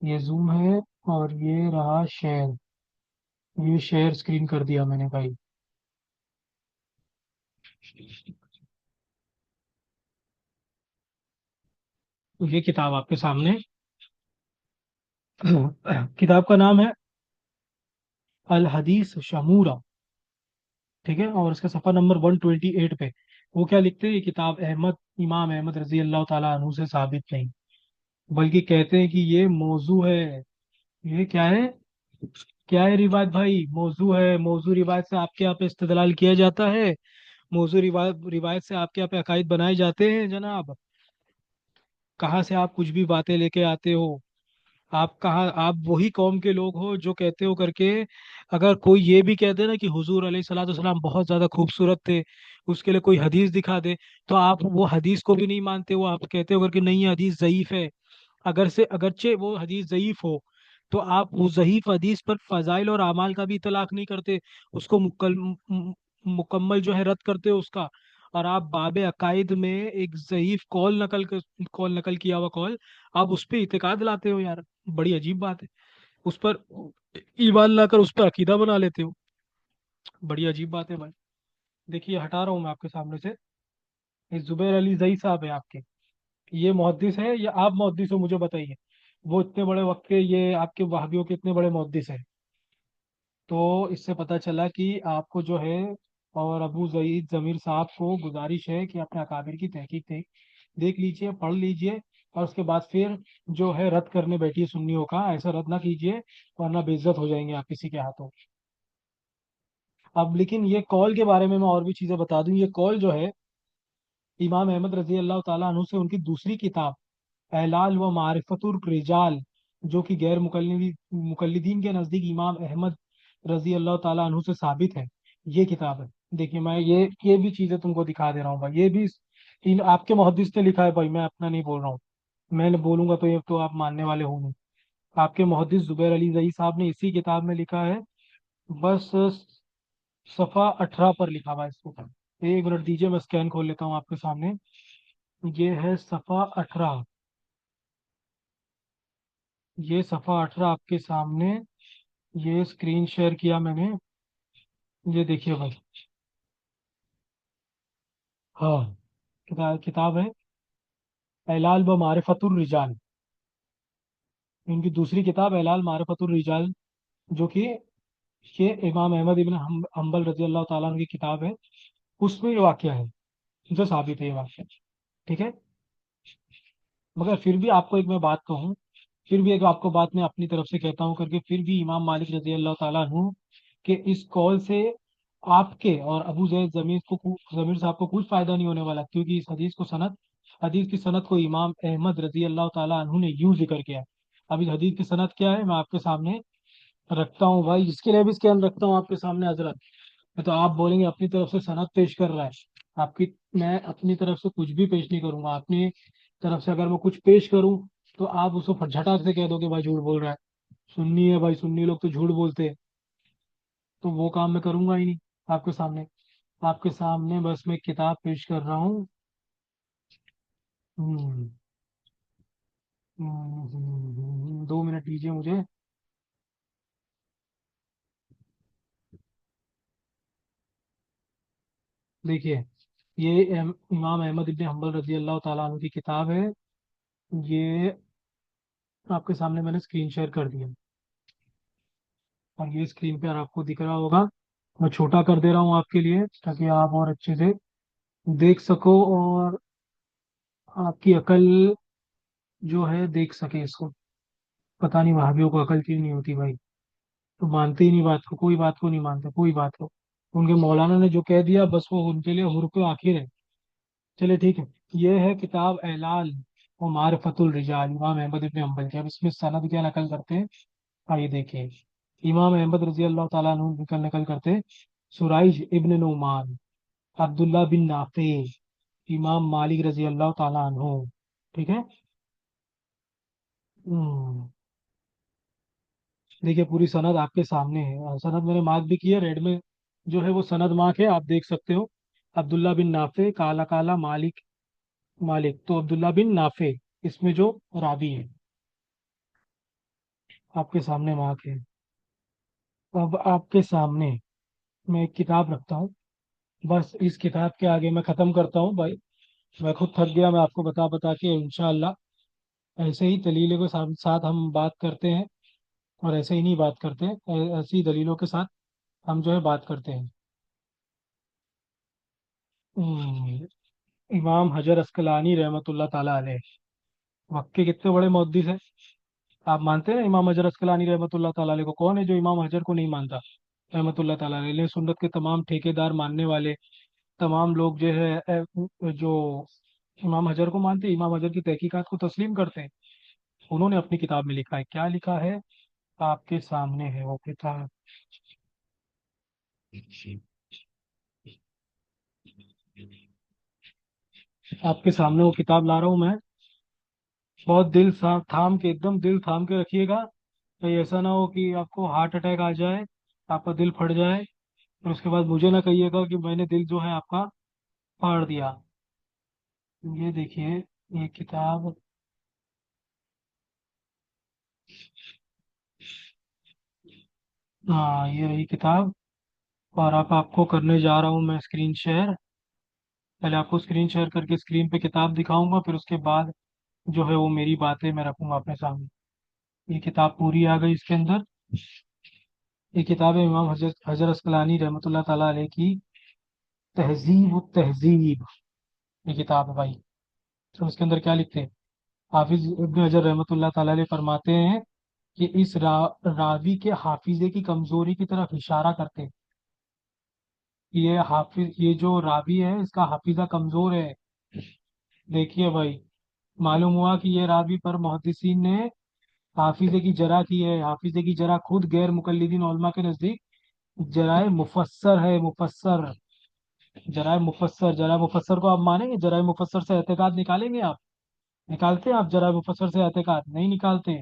ये जूम है, और ये रहा शेयर। ये शेयर स्क्रीन कर दिया मैंने भाई। तो ये किताब आपके सामने, किताब का नाम है अल हदीस शमूरा। ठीक है, और इसका सफ़ा नंबर 128 पे वो क्या लिखते हैं, ये किताब अहमद, इमाम अहमद रजी अल्लाह ताला अन्हु से साबित नहीं, बल्कि कहते हैं कि ये मौजू है। ये क्या है? क्या है रिवायत भाई? मौजू है। मौजू रिवायत से आपके यहाँ पे इस्तेदलाल किया जाता है? मौजू रिवायत रिवायत से आपके यहाँ पे अकायद बनाए जाते हैं जनाब? कहाँ से आप कुछ भी बातें लेके आते हो? आप कहाँ, आप वही कौम के लोग हो जो कहते हो करके, अगर कोई ये भी कह दे ना कि हुजूर अलैहिस्सलाम बहुत ज्यादा खूबसूरत थे, उसके लिए कोई हदीस दिखा दे, तो आप वो हदीस को भी नहीं मानते हो, आप कहते हो करके नहीं ये हदीस ज़ईफ है। अगर से अगरचे वो हदीस ज़ईफ हो, तो आप वो ज़ईफ हदीस पर फजाइल और अमाल का भी इतलाक नहीं करते, उसको मुकम्मल जो है रद्द करते हो उसका। और आप बाबे अकायद में एक ज़ईफ कौल नकल किया हुआ कौल, आप उस पर इतिकाद लाते हो यार। बड़ी अजीब बात है। उस पर ईमान लाकर उस पर अकीदा बना लेते हो। बड़ी अजीब बात है भाई। देखिए, हटा रहा हूँ मैं आपके सामने से, ये जुबैर अली जई साहब है आपके, ये मुहद्दिस है, या आप मुहद्दिस हो मुझे बताइए। वो इतने बड़े वक्त के, ये आपके वहाबियों के इतने बड़े मुहद्दिस हैं। तो इससे पता चला कि आपको जो है और अबू जईद जमीर साहब को गुजारिश है कि अपने अकाबिर की तहकीक देख लीजिए, पढ़ लीजिए, और उसके बाद फिर जो है रद्द करने बैठिए सुन्नियों का। ऐसा रद्द ना कीजिए, वरना बेइज्जत हो जाएंगे आप किसी के हाथों। अब लेकिन ये कॉल के बारे में मैं और भी चीज़ें बता दूं। ये कॉल जो है इमाम अहमद रजी अल्लाह ताला अन्हु से उनकी दूसरी किताब एलाल व मारिफतुर रिजाल, जो कि गैर मुकल्लिदीन के नज़दीक इमाम अहमद रजी अल्लाह ताला अन्हु से साबित है, ये किताब है। देखिए मैं ये भी चीज़ें तुमको दिखा दे रहा हूँ भाई। ये भी इन आपके मुहद्दिस ने लिखा है भाई, मैं अपना नहीं बोल रहा हूँ। मैं बोलूंगा तो ये तो आप मानने वाले हो नहीं। आपके मुहद्दिस जुबैर अली जई साहब ने इसी किताब में लिखा है। बस सफ़ा 18 पर लिखा हुआ है इसको। एक मिनट दीजिए, मैं स्कैन खोल लेता हूँ आपके सामने। ये है सफ़ा 18। ये सफ़ा 18 आपके सामने। ये स्क्रीन शेयर किया मैंने। ये देखिए भाई। हाँ, किताब है एलाल व मारिफतुर रिजाल। इनकी दूसरी किताब एलाल मारिफतुर रिजाल, जो कि ये इमाम अहमद इब्न हम्बल रजी अल्लाह ताला अन्हु की किताब है। उसमें ये वाक्य है जो साबित है, ये वाक्य। ठीक है। मगर फिर भी आपको एक मैं बात कहूँ, फिर भी एक आपको बात मैं अपनी तरफ से कहता हूँ करके, फिर भी इमाम मालिक रजी अल्लाह ताला अन्हु के इस कॉल से आपके और अबू जैद जमीर साहब को कुछ फायदा नहीं होने वाला, क्योंकि इस हदीस की सनद को इमाम अहमद रजी अल्लाह ताला अन्हु ने यूं जिक्र किया है। अब इस हदीस की सनद क्या है मैं आपके सामने रखता हूँ भाई, इसके लिए भी स्कैन रखता हूँ आपके सामने हजरत। तो आप बोलेंगे अपनी तरफ से सनद पेश कर रहा है। आपकी मैं अपनी तरफ से कुछ भी पेश नहीं करूंगा। अपनी तरफ से अगर मैं कुछ पेश करूं तो आप उसको झटाक से कह दो कि भाई झूठ बोल रहा है। सुन्नी है भाई, सुन्नी लोग तो झूठ बोलते हैं। तो वो काम मैं करूंगा ही नहीं आपके सामने। आपके सामने बस मैं किताब पेश कर रहा हूँ। हम्म, 2 मिनट दीजिए मुझे। देखिए, ये इमाम अहमद इब्न हम्बल रजी अल्लाह ताला अन्हु की किताब है। ये आपके सामने मैंने स्क्रीन शेयर कर दिया, और ये स्क्रीन पे आपको दिख रहा होगा। मैं छोटा कर दे रहा हूँ आपके लिए ताकि आप और अच्छे से देख सको, और आपकी अकल जो है देख सके इसको। पता नहीं वहाबियों को अकल क्यों नहीं होती भाई। तो मानते ही नहीं बात को, कोई बात को नहीं मानते, कोई बात को। उनके मौलाना ने जो कह दिया बस वो उनके लिए हुर पे आखिर है। चलिए ठीक है। ये है किताब एलाल और मारिफतुल रिजाल, इमाम अहमद इब्न हम्बल की। अब इसमें सनद क्या नकल करते हैं, आइए देखिए। इमाम अहमद रजी अल्लाह ताला अन्हु नकल करते हैं, सुराइज इब्न नुमान, अब्दुल्ला बिन नाफे, इमाम मालिक रजी अल्लाह ताला अन्हु। ठीक है। हम्म, देखिए पूरी सनद आपके सामने है, और सनद मैंने मार्क भी की है रेड में। जो है वो सनद मार्क है, आप देख सकते हो। अब्दुल्ला बिन नाफे काला काला मालिक, मालिक तो अब्दुल्ला बिन नाफे इसमें जो रावी है, आपके सामने मार्क है। अब आपके सामने मैं एक किताब रखता हूँ। बस इस किताब के आगे मैं खत्म करता हूँ भाई। मैं खुद थक गया, मैं आपको बता बता के। इंशाल्लाह ऐसे ही दलीलों के साथ साथ हम बात करते हैं, और ऐसे ही नहीं बात करते हैं, ऐसी दलीलों के साथ हम जो है बात करते हैं। हम्म, इमाम हजर अस्कलानी रहमतुल्लाह ताला अलैह, वक्त के कितने बड़े मुहद्दिस हैं। आप मानते हैं ना इमाम हजर अस्कलानी रहमतुल्लाह ताला अलैह को? कौन है जो इमाम हजर को नहीं मानता रहमतुल्लाह ताला अलैह? अहले सुन्नत के तमाम ठेकेदार मानने वाले तमाम लोग जो है जो इमाम हजर को मानते हैं, इमाम हजर की तहकीकात को तस्लीम करते हैं। उन्होंने अपनी किताब में लिखा है, क्या लिखा है आपके सामने है वो किताब। आपके सामने वो किताब ला रहा हूँ मैं। बहुत थाम के, एकदम दिल थाम के रखिएगा। कहीं ऐसा ना हो कि आपको हार्ट अटैक आ जाए, आपका दिल फट जाए, और उसके बाद मुझे ना कहिएगा कि मैंने दिल जो है आपका फाड़ दिया। ये देखिए, ये किताब। हाँ, ये रही किताब। और अब आपको करने जा रहा हूँ मैं स्क्रीन शेयर। पहले आपको स्क्रीन शेयर करके स्क्रीन पे किताब दिखाऊंगा, फिर उसके बाद जो है वो मेरी बातें मैं रखूंगा अपने सामने। ये किताब पूरी आ गई इसके अंदर। ये किताब है इमाम हजर अस्कलानी रहमतुल्लाह ताला अलैह की, तहजीब तहजीब, ये किताब है भाई। तो उसके अंदर क्या लिखते हैं, हाफिज इब्न हजर रहमतुल्लाह ताला अलैह फरमाते हैं कि इस रावी के हाफिजे की कमजोरी की तरफ इशारा करते हैं। ये हाफिज, ये जो रावी है इसका हाफिजा कमजोर है। देखिए भाई, मालूम हुआ कि ये रावी पर मुहद्दिसीन ने हाफिजे की जरा की है। हाफिजे की जरा खुद गैर मुकल्लिदीन उलमा के नजदीक जराए मुफस्सर है, मुफस्सर। जराए मुफस्सर को आप मानेंगे? जराए मुफस्सर से एतकाद निकालेंगे आप? निकालते हैं आप जराए मुफस्सर से एतकाद? नहीं निकालते।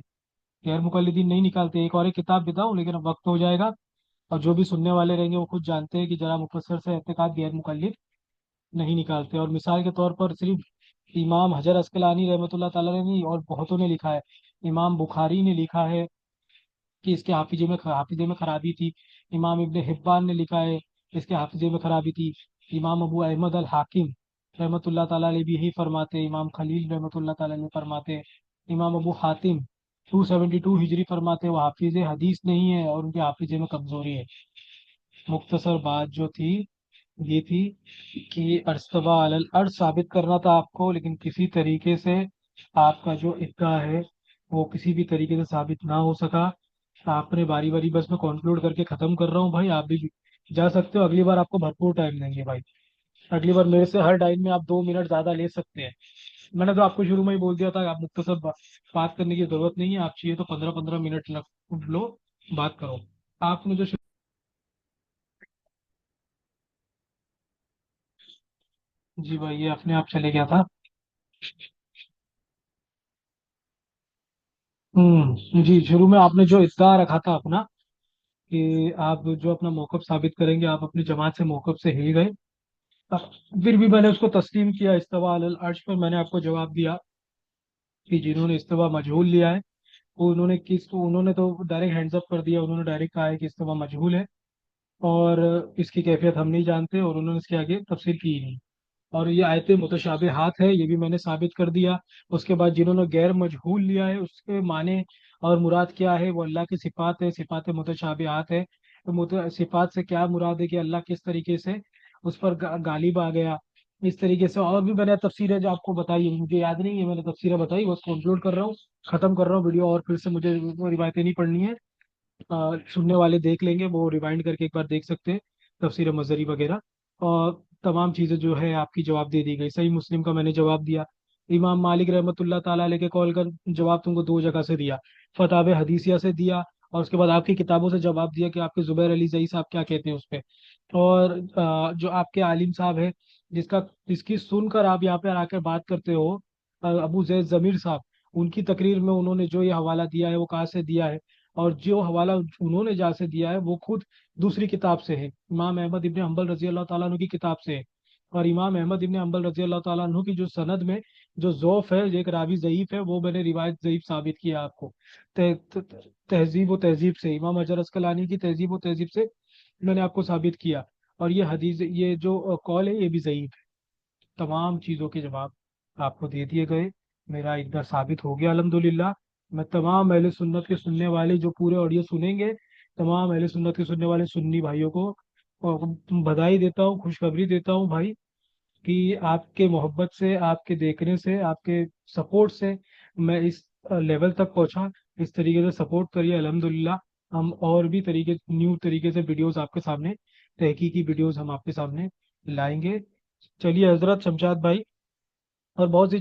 गैर मुकल्लिदीन नहीं निकालते। एक और एक किताब बताऊं, लेकिन अब वक्त हो जाएगा, और जो भी सुनने वाले रहेंगे वो खुद जानते हैं कि जरा मुफस्सर से एतकाद गैर मुकल्लिद नहीं निकालते। और मिसाल के तौर पर सिर्फ इमाम हजर अस्कलानी रहमतुल्लाह ताला ने नहीं, और बहुतों ने लिखा है। इमाम बुखारी ने लिखा है कि इसके हाफिजे में खराबी थी। इमाम इब्ने हिब्बान ने लिखा है इसके हाफिजे में खराबी थी। इमाम अबू अहमद अल हाकिम रहमतुल्लाह ताला अलैह भी यही फरमाते हैं। इमाम खलील रहमतुल्लाह ताला अलैह फरमाते हैं। इमाम अबू हातिम 272 हिजरी फरमाते हैं वो हाफिज हदीस नहीं है और उनके हाफिजे में कमजोरी है। मुख्तसर बात जो थी ये थी कि अर्स्तवा अलल अर्श साबित करना था आपको, लेकिन किसी तरीके से आपका जो इद्दा है वो किसी भी तरीके से साबित ना हो सका। आपने बारी बारी, बस मैं कंक्लूड करके खत्म कर रहा हूँ भाई, आप भी जा सकते हो। अगली बार आपको भरपूर टाइम देंगे भाई। अगली बार मेरे से हर टाइम में आप 2 मिनट ज्यादा ले सकते हैं। मैंने तो आपको शुरू में ही बोल दिया था कि आप मुख्तसर बात करने की जरूरत नहीं है, आप चाहिए तो 15-15 मिनट लो, बात करो। आपने जो जी भाई, ये अपने आप चले गया था। जी, शुरू में आपने जो इद्दा रखा था अपना कि आप जो अपना मौकफ साबित करेंगे, आप अपनी जमात से मौकफ से हिल गए। अब फिर भी मैंने उसको तस्लीम किया। इस्तवा अलल अर्श पर मैंने आपको जवाब दिया कि जिन्होंने इस्तवा मजहूल लिया है वो उन्होंने तो डायरेक्ट हैंड्स अप कर दिया। उन्होंने डायरेक्ट कहा है कि इस्तवा मजहूल है और इसकी कैफियत हम नहीं जानते, और उन्होंने इसके आगे तफसीर की ही नहीं। और ये आयतें मुतशाबिहात है, ये भी मैंने साबित कर दिया। उसके बाद जिन्होंने गैर मजहूल लिया है उसके माने और मुराद क्या है, वो अल्लाह की सिफात है, सिफात मुतशाबिहात है। तो सिफात से क्या मुराद है कि अल्लाह किस तरीके से उस पर गालिब आ गया, इस तरीके से। और भी मैंने तफसीरें जो आपको बताई है, मुझे याद नहीं है, मैंने तफसीरें बताई, बस कंक्लूड कर रहा हूँ, खत्म कर रहा हूँ वीडियो। और फिर से मुझे वो रिवायतें नहीं पढ़नी है। सुनने वाले देख लेंगे, वो रिवाइंड करके एक बार देख सकते हैं, तफसीर मजहरी वगैरह। और तमाम चीज़ें जो है आपकी जवाब दे दी गई। सही मुस्लिम का मैंने जवाब दिया। इमाम मालिक रहमतुल्लाह ताला अलैह के कॉल का जवाब तुमको 2 जगह से दिया, फतावे हदीसिया से दिया, और उसके बाद आपकी किताबों से जवाब दिया कि आपके जुबैर अली जई साहब क्या कहते हैं उस पर। और जो आपके आलिम साहब है जिसका जिसकी सुनकर आप यहाँ पे आकर बात करते हो, अबू जैद जमीर साहब, उनकी तकरीर में उन्होंने जो ये हवाला दिया है वो कहाँ से दिया है, और जो हवाला उन्होंने जहाँ से दिया है वो खुद दूसरी किताब से है, इमाम अहमद इब्ने हम्बल रजी अल्लाह ताला अन्हु की किताब से है। और इमाम अहमद इब्ने हम्बल रजी अल्लाह ताला अन्हु की जो सनद में जो ज़ौफ है, एक रावी ज़ईफ है, वो मैंने रिवायत ज़ईफ साबित किया आपको। तहजीब व तहजीब से, इमाम अजहर अस्कलानी की तहजीब व तहजीब से मैंने आपको साबित किया। और ये हदीस, ये जो कॉल है, ये भी ज़ईफ है। तमाम चीज़ों के जवाब आपको दे दिए गए। मेरा इक़्तिदार साबित हो गया अल्हम्दुलिल्लाह। मैं तमाम अहले सुन्नत के सुनने वाले जो पूरे ऑडियो सुनेंगे, तमाम अहले सुन्नत के सुनने वाले सुन्नी भाइयों को बधाई देता हूँ, खुशखबरी देता हूँ भाई, कि आपके मोहब्बत से, आपके देखने से, आपके सपोर्ट से मैं इस लेवल तक पहुंचा। इस तरीके से सपोर्ट करिए अल्हम्दुलिल्लाह। हम और भी तरीके, न्यू तरीके से वीडियोस आपके सामने, तहकीकी वीडियोस हम आपके सामने लाएंगे। चलिए हजरत शमशाद भाई, और बहुत सी